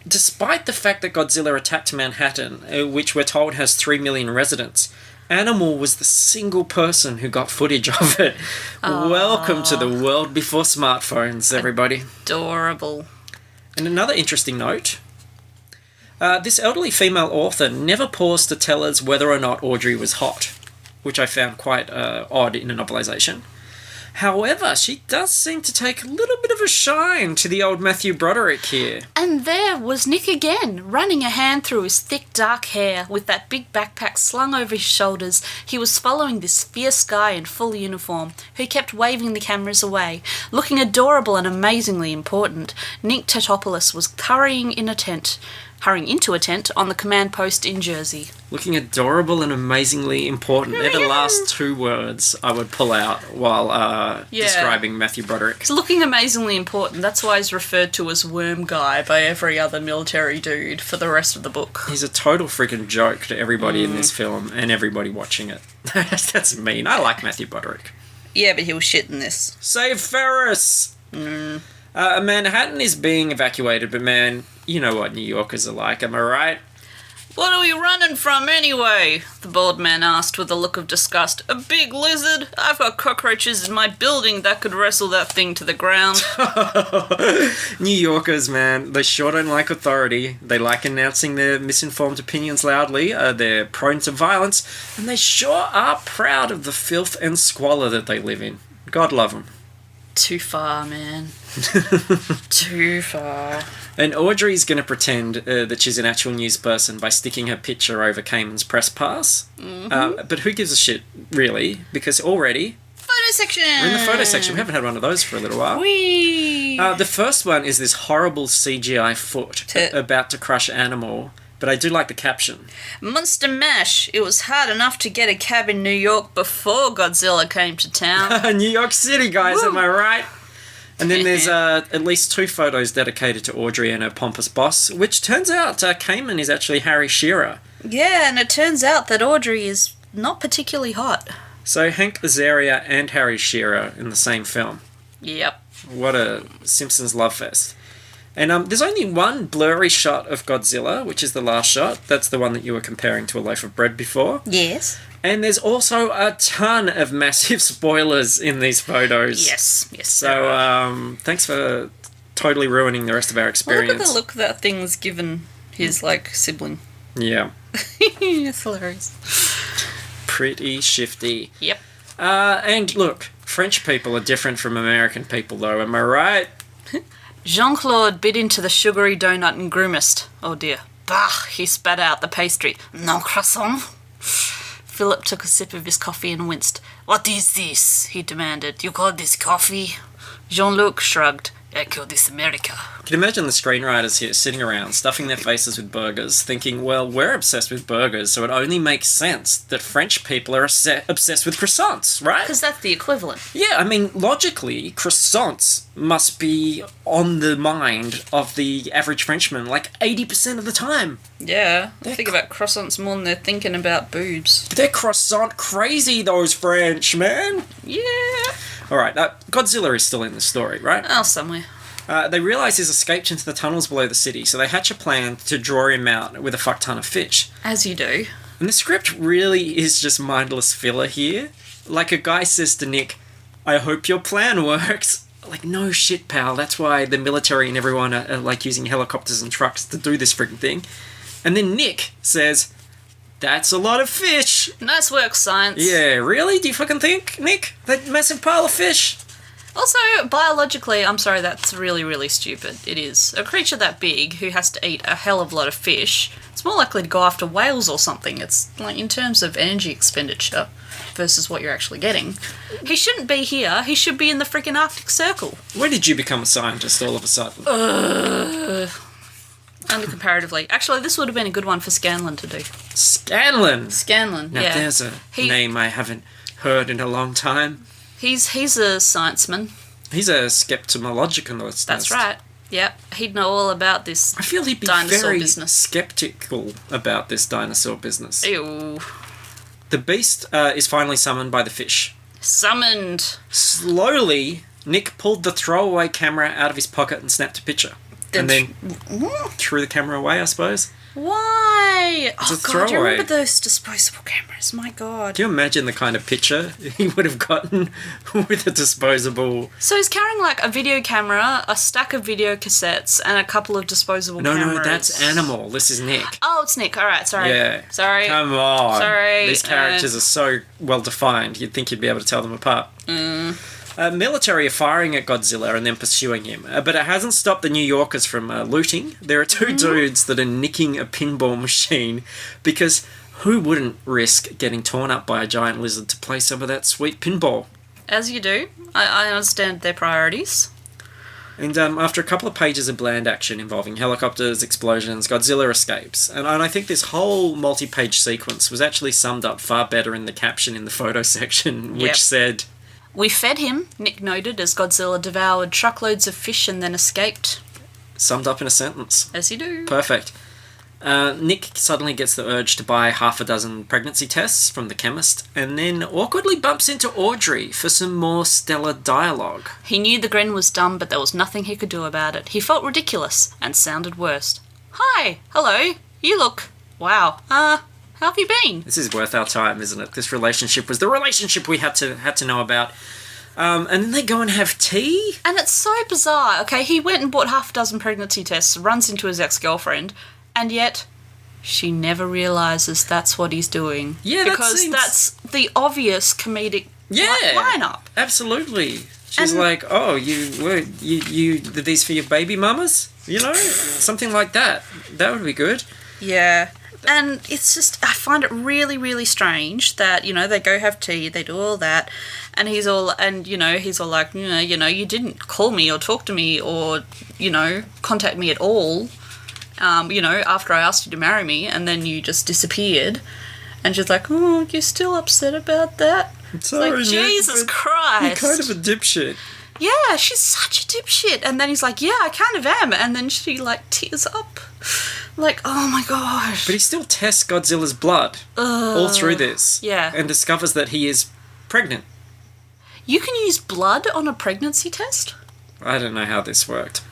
despite the fact that Godzilla attacked Manhattan, which we're told has 3 million residents, Animal was the single person who got footage of it. Aww. Welcome to the world before smartphones, everybody. Adorable. And another interesting note, this elderly female author never paused to tell us whether or not Audrey was hot, which I found quite odd in a novelization. However, she does seem to take a little bit of a shine to the old Matthew Broderick here. And there was Nick again, running a hand through his thick dark hair with that big backpack slung over his shoulders. He was following this fierce guy in full uniform, who kept waving the cameras away. Looking adorable and amazingly important, Nick Tetopoulos was hurrying into a tent on the command post in Jersey. Looking adorable and amazingly important. They're the last two words I would pull out while describing Matthew Broderick. He's looking amazingly important. That's why he's referred to as Worm Guy by every other military dude for the rest of the book. He's a total freaking joke to everybody in this film and everybody watching it. That's mean. I like Matthew Broderick. Yeah, but he was shit in this. Save Ferris! Manhattan is being evacuated, but man, you know what New Yorkers are like, am I right? What are we running from anyway? The bald man asked with a look of disgust. A big lizard? I've got cockroaches in my building that could wrestle that thing to the ground. New Yorkers, man, they sure don't like authority. They like announcing their misinformed opinions loudly. They're prone to violence, and they sure are proud of the filth and squalor that they live in. God love them. Too far, man. Too far. And Audrey's going to pretend that she's an actual news person by sticking her picture over Cayman's press pass. But who gives a shit, really? Because already... Photo section! We're in the photo section. We haven't had one of those for a little while. Whee! The first one is this horrible CGI foot about to crush Animal. But I do like the caption. Monster Mash. It was hard enough to get a cab in New York before Godzilla came to town. New York City, guys, Woo! am I right? And then there's at least 2 photos dedicated to Audrey and her pompous boss, which turns out Cayman is actually Harry Shearer. Yeah, and it turns out that Audrey is not particularly hot. So Hank Azaria and Harry Shearer in the same film. Yep. What a Simpsons love fest. And there's only one blurry shot of Godzilla, which is the last shot. That's the one that you were comparing to a loaf of bread before. Yes. And there's also a ton of massive spoilers in these photos. Yes. So thanks for totally ruining the rest of our experience. Well, look at the look that thing's given his, sibling. Yeah. It's hilarious. Pretty shifty. Yep. And look, French people are different from American people, though. Am I right? Jean-Claude bit into the sugary donut and grimaced. Oh dear. Bah! He spat out the pastry. No croissant? Philip took a sip of his coffee and winced. What is this? He demanded. You call this coffee? Jean-Luc shrugged. Echo this America. Can you imagine the screenwriters here sitting around, stuffing their faces with burgers, thinking, well, we're obsessed with burgers, so it only makes sense that French people are obsessed with croissants, right? Because that's the equivalent. Yeah, I mean, logically, croissants must be on the mind of the average Frenchman, like 80% of the time. Yeah, they think about croissants more than they're thinking about boobs. They're croissant crazy, those French, man. Yeah. Alright, Godzilla is still in the story, right? Oh, somewhere. They realise he's escaped into the tunnels below the city, so they hatch a plan to draw him out with a fuck ton of fish. As you do. And the script really is just mindless filler here. Like a guy says to Nick, I hope your plan works. Like, no shit, pal. That's why the military and everyone are like using helicopters and trucks to do this freaking thing. And then Nick says, that's a lot of fish. Nice work, science. Yeah, really? Do you fucking think, Nick? That massive pile of fish? Also, biologically, I'm sorry, that's really, really stupid. It is. A creature that big who has to eat a hell of a lot of fish, it's more likely to go after whales or something. It's like in terms of energy expenditure versus what you're actually getting. He shouldn't be here. He should be in the freaking Arctic Circle. When did you become a scientist all of a sudden? Only comparatively. Actually, this would have been a good one for Scanlan to do. Scanlan? Now yeah. there's a name I haven't heard in a long time. He's a scienceman. He's a skeptomologicalist. That's right. Yep. He'd know all about this I feel he'd be dinosaur very business. skeptical about this dinosaur business. Ew. The beast is finally summoned by the fish. Summoned. Slowly, Nick pulled the throwaway camera out of his pocket and snapped a picture. And then threw the camera away, I suppose. Why? It's a God, do you throwaway. remember those disposable cameras? My God. Can you imagine the kind of picture he would have gotten with a disposable... So he's carrying like a video camera, a stack of video cassettes, and a couple of disposable cameras. No, that's Animal. This is Nick. Oh, it's Nick. All right, sorry. Yeah. Sorry. Come on. Sorry. These characters are so well defined, you'd think you'd be able to tell them apart. Military are firing at Godzilla and then pursuing him, but it hasn't stopped the New Yorkers from looting. There are two dudes that are nicking a pinball machine because who wouldn't risk getting torn up by a giant lizard to play some of that sweet pinball? As you do. I understand their priorities. And after a couple of pages of bland action involving helicopters, explosions, Godzilla escapes. And I think this whole multi-page sequence was actually summed up far better in the caption in the photo section, which said... We fed him, Nick noted, as Godzilla devoured truckloads of fish and then escaped. Summed up in a sentence. As you do. Perfect. Nick suddenly gets the urge to buy half a dozen pregnancy tests from the chemist and then awkwardly bumps into Audrey for some more stellar dialogue. He knew the grin was dumb, but there was nothing he could do about it. He felt ridiculous and sounded worse. Hi, hello, you look... Wow, how have you been? This is worth our time, isn't it? This relationship was the relationship we had to know about. And then they go and have tea? And it's so bizarre. Okay, he went and bought half a dozen pregnancy tests, runs into his ex-girlfriend, and yet she never realises that's what he's doing. Yeah, because that's the obvious comedic lineup. Absolutely. She's like, oh, you did these for your baby mamas? You know? Something like that. That would be good. Yeah. And it's just, I find it really, really strange that, you know, they go have tea, they do all that, and he's all like, you didn't call me or talk to me or, contact me at all, after I asked you to marry me, and then you just disappeared. And she's like, oh, you're still upset about that? Sorry, like, Jesus Christ. You're kind of a dipshit. Yeah, she's such a dipshit. And then he's like, yeah, I kind of am. And then she, tears up. Like, oh my gosh. But he still tests Godzilla's blood all through this. Yeah. And discovers that he is pregnant. You can use blood on a pregnancy test? I don't know how this worked.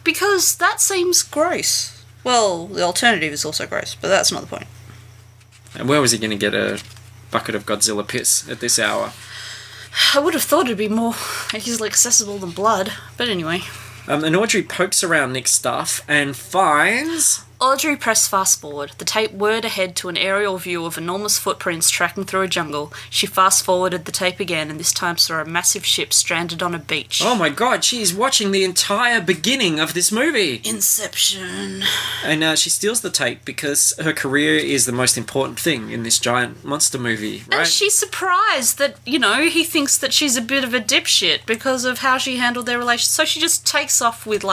Because that seems gross. Well, the alternative is also gross, but that's not the point. And where was he going to get a bucket of Godzilla piss at this hour? I would have thought it'd be more easily accessible than blood, but anyway. And Audrey pokes around Nick's stuff and finds... Audrey pressed fast forward. The tape whirred ahead to an aerial view of enormous footprints tracking through a jungle. She fast forwarded the tape again and this time saw a massive ship stranded on a beach. Oh my god, she's watching the entire beginning of this movie. Inception. And she steals the tape because her career is the most important thing in this giant monster movie, right? And she's surprised that, he thinks that she's a bit of a dipshit because of how she handled their relationship. So she just takes off with,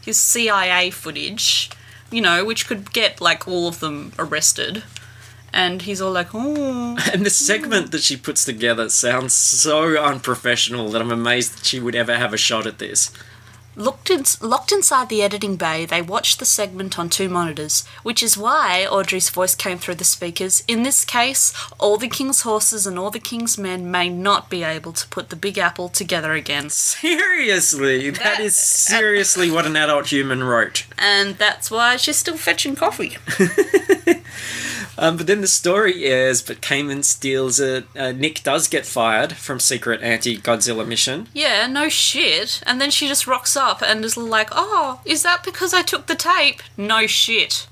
his CIA footage, which could get, all of them arrested. And he's all like, oh. And the segment that she puts together sounds so unprofessional that I'm amazed that she would ever have a shot at this. Locked inside the editing bay, they watched the segment on 2 monitors, which is why Audrey's voice came through the speakers. In this case, all the king's horses and all the king's men may not be able to put the Big Apple together again. Seriously? That is seriously what an adult human wrote. And that's why she's still fetching coffee. But then the story is, but Kamen steals it. Nick does get fired from secret anti-Godzilla mission. Yeah, no shit. And then she just rocks up and is like, oh, is that because I took the tape? No shit.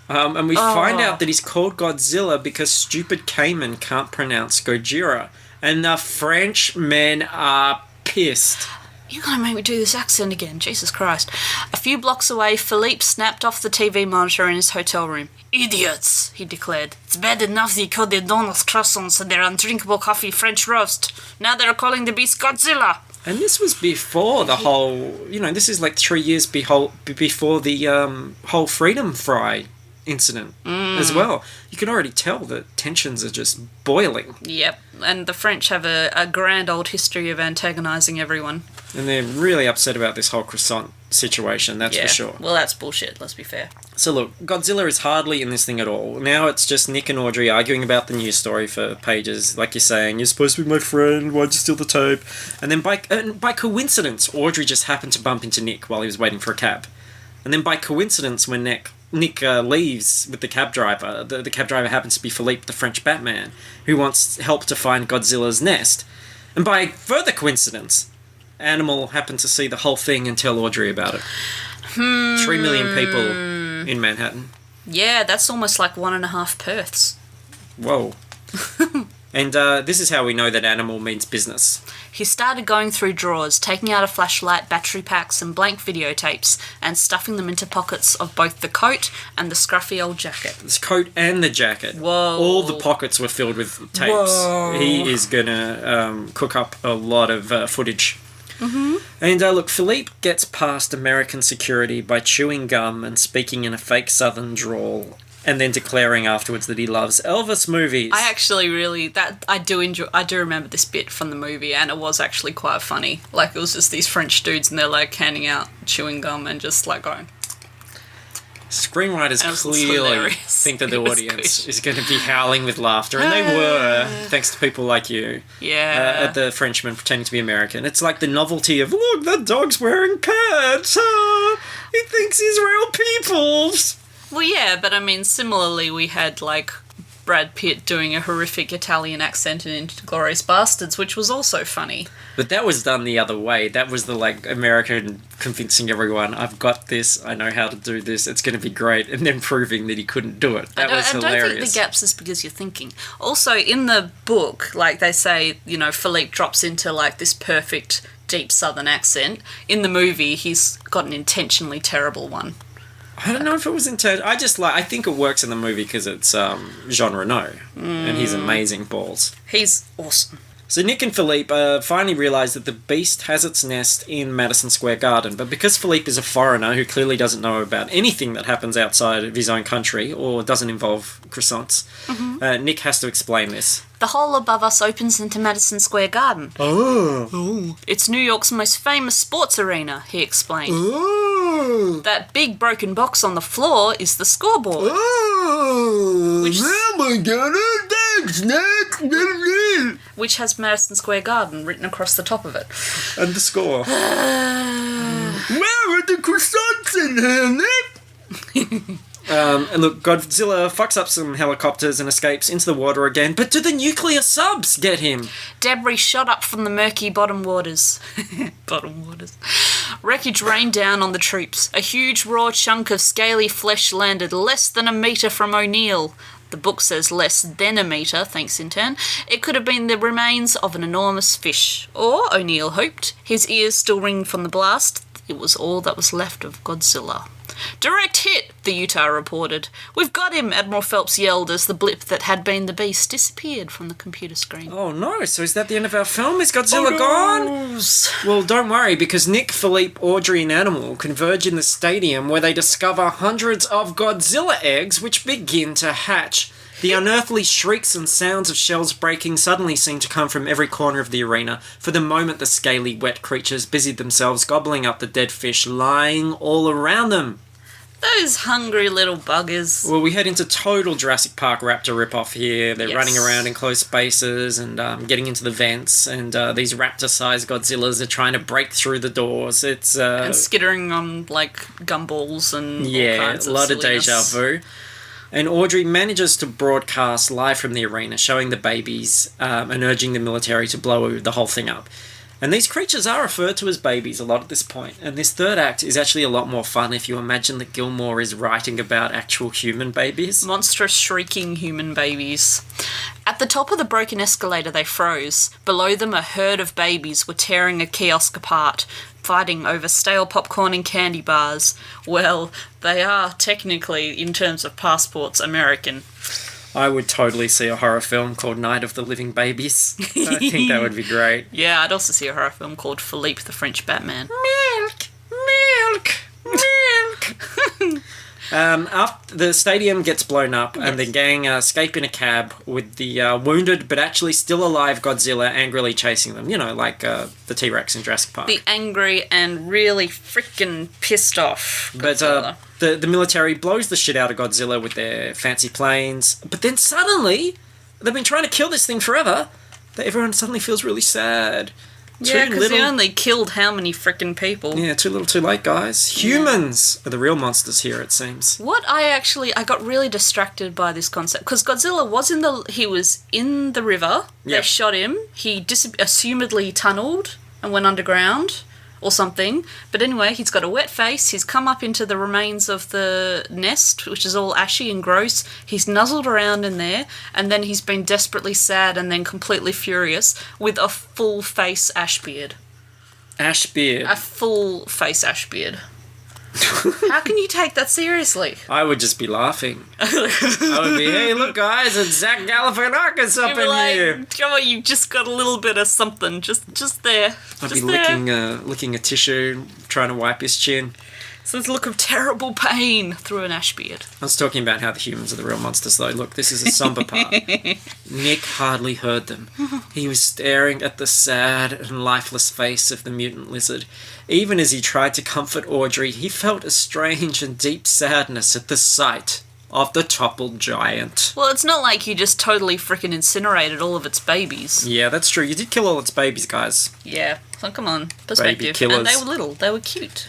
And we find out that he's called Godzilla because stupid Kamen can't pronounce Gojira. And the French men are pissed. You're going to make me do this accent again, Jesus Christ. A few blocks away, Philippe snapped off the TV monitor in his hotel room. Idiots, he declared. It's bad enough they called their donuts croissants and their undrinkable coffee French roast. Now they're calling the beast Godzilla. And this was before the whole, this is 3 years before the whole Freedom Fry incident as well. You can already tell that tensions are just boiling. Yep, and the French have a grand old history of antagonising everyone. And they're really upset about this whole croissant situation, that's for sure. Well, that's bullshit, let's be fair. So look, Godzilla is hardly in this thing at all. Now it's just Nick and Audrey arguing about the news story for pages, like you're saying, you're supposed to be my friend, why'd you steal the tape? And then by coincidence, Audrey just happened to bump into Nick while he was waiting for a cab. And then by coincidence, when Nick leaves with the cab driver, the cab driver happens to be Philippe, the French Batman, who wants help to find Godzilla's nest. And by further coincidence, Animal happened to see the whole thing and tell Audrey about it. 3 million people in Manhattan. Yeah, that's almost like 1.5 Perths. Whoa. And this is how we know that Animal means business. He started going through drawers, taking out a flashlight, battery packs and blank videotapes and stuffing them into pockets of both the coat and the scruffy old jacket. This coat and the jacket. Whoa. All the pockets were filled with tapes. Whoa. He is going to cook up a lot of footage. Mm-hmm. And look, Philippe gets past American security by chewing gum and speaking in a fake southern drawl, and then declaring afterwards that he loves Elvis movies. I actually I do remember this bit from the movie, and it was actually quite funny. It was just these French dudes and they're handing out chewing gum and just going. Screenwriters clearly think that the audience is going to be howling with laughter, and they were, thanks to people like you. Yeah. At the Frenchman pretending to be American. It's like the novelty of, look, that dog's wearing pants. He thinks he's real peoples. Well, yeah, but I mean, similarly, we had, Brad Pitt doing a horrific Italian accent in Inglourious Bastards, which was also funny. But that was done the other way. That was the, American convincing everyone, I've got this, I know how to do this, it's going to be great, and then proving that he couldn't do it. That was hilarious. I don't think the gaps is because you're thinking. Also, in the book, they say, Philippe drops into, this perfect deep southern accent. In the movie, he's got an intentionally terrible one. I don't know if it was intentional. I think it works in the movie because it's Jean Reno, and he's amazing balls. He's awesome. So Nick and Philippe finally realise that the beast has its nest in Madison Square Garden, but because Philippe is a foreigner who clearly doesn't know about anything that happens outside of his own country or doesn't involve croissants, Nick has to explain this. The hole above us opens into Madison Square Garden. Oh. It's New York's most famous sports arena, he explained. Oh. That big broken box on the floor is the scoreboard. Oh. Which has Madison Square Garden written across the top of it. And the score. Where are the croissants in here, Nick? And look, Godzilla fucks up some helicopters and escapes into the water again, but do the nuclear subs get him? Debris shot up from the murky bottom waters. Wreckage rained down on the troops. A huge raw chunk of scaly flesh landed less than a metre from O'Neill. The book says less than a metre, thanks in turn. It could have been the remains of an enormous fish. Or, O'Neill hoped, his ears still ringing from the blast, it was all that was left of Godzilla. Direct hit, the Utah reported. We've got him, Admiral Phelps yelled as the blip that had been the beast disappeared from the computer screen. Oh no, so is that the end of our film? Is Godzilla gone? Well, don't worry, because Nick, Philippe, Audrey and Animal converge in the stadium where they discover hundreds of Godzilla eggs which begin to hatch. The unearthly shrieks and sounds of shells breaking suddenly seem to come from every corner of the arena. For the moment, the scaly, wet creatures busied themselves gobbling up the dead fish lying all around them. Those hungry little buggers. Well, we head into total Jurassic Park raptor ripoff here. They're Yes. running around in closed spaces and getting into the vents, and these raptor-sized Godzillas are trying to break through the doors. It's And skittering on, like, gumballs and all kinds a lot of silliness. deja vu. And Audrey manages to broadcast live from the arena, showing the babies and urging the military to blow the whole thing up. And these creatures are referred to as babies a lot at this point. And this third act is actually a lot more fun if you imagine that Gilmore is writing about actual human babies. Monstrous shrieking human babies. At the top of the broken escalator they froze. Below them a herd of babies were tearing a kiosk apart, fighting over stale popcorn and candy bars. Well, they are technically, in terms of passports, American. I would totally see a horror film called Night of the Living Babies. I think that would be great. Yeah, I'd also see a horror film called Philippe the French Batman. Milk! Milk! Milk! After the stadium gets blown up and the gang escape in a cab with the wounded but actually still alive Godzilla angrily chasing them. You know, like the T-Rex in Jurassic Park. The angry and really freaking pissed off Godzilla. But the military blows the shit out of Godzilla with their fancy planes. But then suddenly, they've been trying to kill this thing forever, that everyone suddenly feels really sad. Yeah, because they only killed how many freaking people? Yeah, too little too late, guys. Humans are the real monsters here, it seems. I got really distracted by this concept, because Godzilla was in the river, they Yep. shot him, he assumedly tunneled and went underground, or something. But anyway, he's got a wet face. He's come up into the remains of the nest, which is all ashy and gross. He's nuzzled around in there, and then he's been desperately sad and then completely furious with a full face ash beard. Ash beard. A full face ash beard. How can you take that seriously? I would just be laughing. I would be, hey, look, guys, it's Zach Galifianakis up You'd be in like, here. come on, you've just got a little bit of something, just there. I'd just be licking a tissue, trying to wipe his chin. So this look of terrible pain through an ash beard. I was talking about how the humans are the real monsters, though. Look, this is a somber part. Nick hardly heard them. He was staring at the sad and lifeless face of the mutant lizard. Even as he tried to comfort Audrey, he felt a strange and deep sadness at the sight of the toppled giant. Well, it's not like you just totally frickin' incinerated all of its babies. Yeah, that's true. You did kill all its babies, guys. Yeah, so come on, perspective. killers. And they were little, they were cute.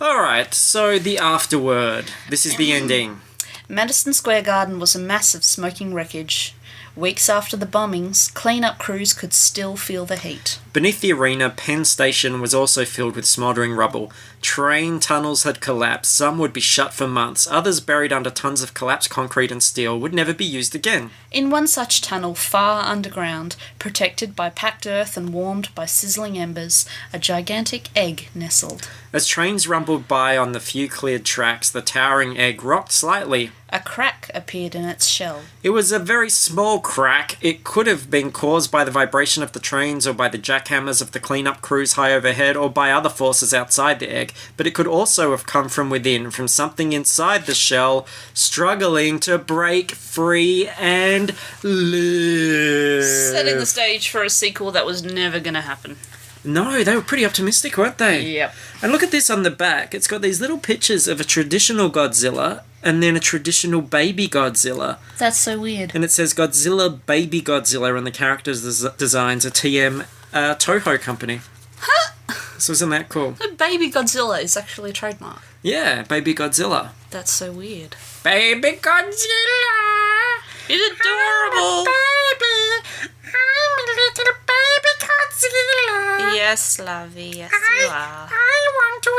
Alright, so the afterword. This is the ending. Madison Square Garden was a mass of smoking wreckage. Weeks after the bombings, clean-up crews could still feel the heat. Beneath the arena, Penn Station was also filled with smouldering rubble. Train tunnels had collapsed. Some would be shut for months. Others, buried under tons of collapsed concrete and steel, would never be used again. In one such tunnel far underground, protected by packed earth and warmed by sizzling embers, a gigantic egg nestled. As trains rumbled by on the few cleared tracks, the towering egg rocked slightly. A crack appeared in its shell. It was a very small crack. It could have been caused by the vibration of the trains or by the jackhammers of the cleanup crews high overhead or by other forces outside the egg, but it could also have come from within, from something inside the shell, struggling to break free and live. Setting the stage for a sequel that was never going to happen. No, they were pretty optimistic, weren't they? Yep. And look at this on the back. It's got these little pictures of a traditional Godzilla and then a traditional baby Godzilla. That's so weird. And it says Godzilla, Baby Godzilla, and the characters' designs are TM Toho Company. Huh? So isn't that cool? The baby Godzilla is actually a trademark. Yeah, Baby Godzilla. That's so weird. Baby Godzilla! It's adorable! Baby! I'm a little baby Godzilla! Yes, lovey, yes you are. I want to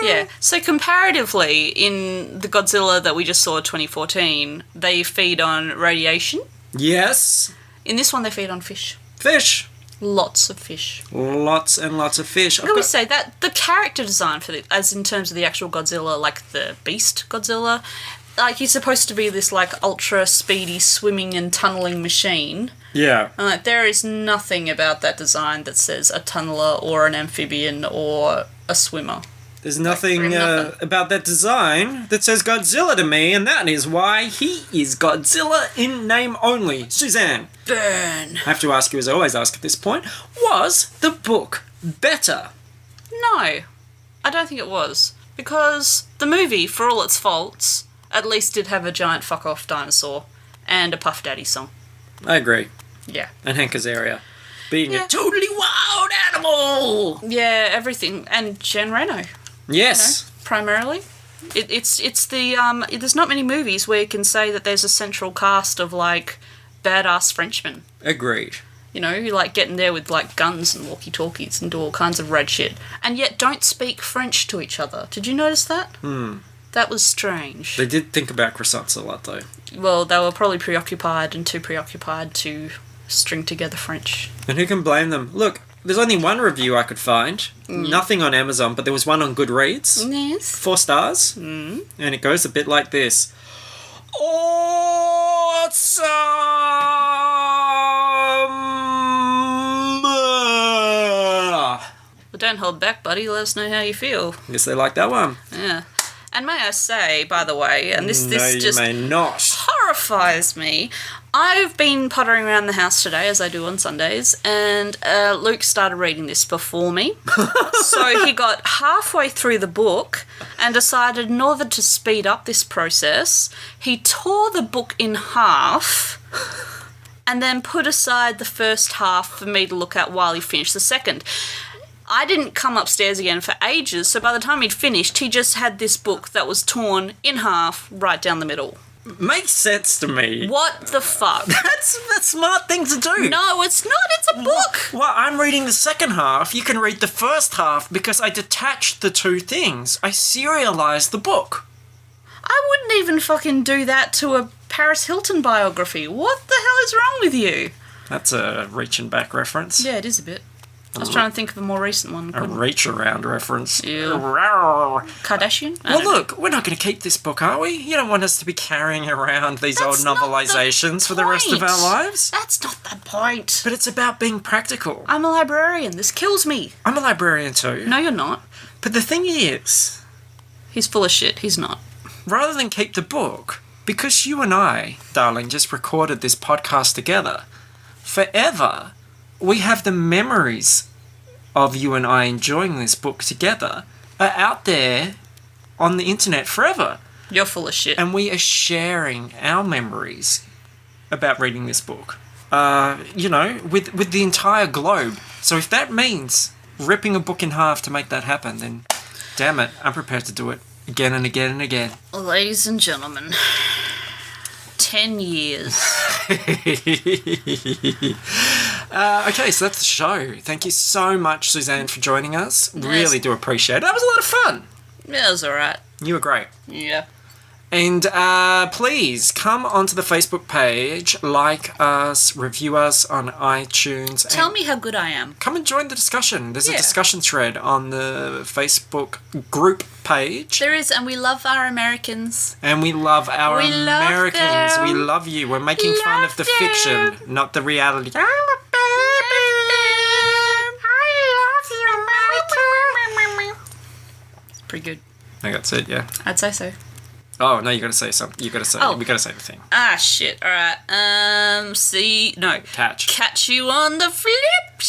Yeah. So comparatively, in the Godzilla that we just saw 2014, they feed on radiation. Yes. In this one, they feed on fish. Fish. Lots of fish. Lots and lots of fish. What do we say? That the character design for the, as in terms of the actual Godzilla, like the Beast Godzilla, like he's supposed to be this like ultra speedy swimming and tunneling machine. Yeah. And like there is nothing about that design that says a tunneler or an amphibian or a swimmer. There's nothing about that design that says Godzilla to me, and that is why he is Godzilla in name only. Suzanne. Burn. I have to ask you, as I always ask at this point, was the book better? No, I don't think it was. Because the movie, for all its faults, at least did have a giant fuck-off dinosaur and a Puff Daddy song. I agree. Yeah. And Hank Azaria being a totally wild animal. Yeah, everything. And Jean Reno. Yes. You know, primarily. It's the, there's not many movies where you can say that there's a central cast of, like, badass Frenchmen. Agreed. You know, you like getting there with, like, guns and walkie-talkies and do all kinds of red shit. And yet don't speak French to each other. Did you notice that? That was strange. They did think about croissants a lot, though. Well, they were probably preoccupied and too preoccupied to string together French. And who can blame them? Look, there's only one review I could find. Nothing on Amazon, but there was one on Goodreads. Yes. 4 stars. And it goes a bit like this. Awesome! Well, don't hold back, buddy. Let us know how you feel. Guess they like that one. Yeah. And may I say, by the way, and this No, you just may not. horrifies me. I've been pottering around the house today, as I do on Sundays, and Luke started reading this before me. So he got halfway through the book and decided in order to speed up this process, he tore the book in half and then put aside the first half for me to look at while he finished the second. I didn't come upstairs again for ages, so by the time he'd finished, he just had this book that was torn in half right down the middle. Makes sense to me. What the fuck? That's a smart thing to do. No, it's not. It's a book. Well, I'm reading the second half. You can read the first half because I detached the two things. I serialized the book. I wouldn't even fucking do that to a Paris Hilton biography. What the hell is wrong with you? That's a reaching back reference. Yeah, it is a bit. I was trying to think of a more recent one. A reach around reference. Ew. Rawr. Kardashian? Well, look, we're not going to keep this book, are we? You don't want us to be carrying around these That's old not the novelizations for the rest of our point. lives. That's not the point. But it's about being practical. I'm a librarian. This kills me. I'm a librarian too. No, you're not. But the thing is, He's full of shit. He's not. rather than keep the book, because you and I, darling, just recorded this podcast together, forever, we have the memories of you and I enjoying this book together are out there on the internet forever. You're full of shit. And we are sharing our memories about reading this book, with the entire globe. So if that means ripping a book in half to make that happen, then damn it, I'm prepared to do it again and again and again. Ladies and gentlemen, 10 years. Okay, so that's the show. Thank you so much, Suzanne, for joining us. Yes. Really do appreciate it. That was a lot of fun. Yeah, it was alright. You were great. Yeah. And please come onto the Facebook page, like us, review us on iTunes. Tell me how good I am. Come and join the discussion. There's a Yeah. discussion thread on the Facebook group page. There is, and we love our Americans. And we love our We love Americans. them. We love you. We're making fun of the Love fiction, them. not the reality. It's pretty good. I think that's it, yeah. I'd say so. Oh, no, you gotta say something. You gotta say, Oh. we gotta say the thing. Ah, shit. Alright. Catch. Catch you on the flip.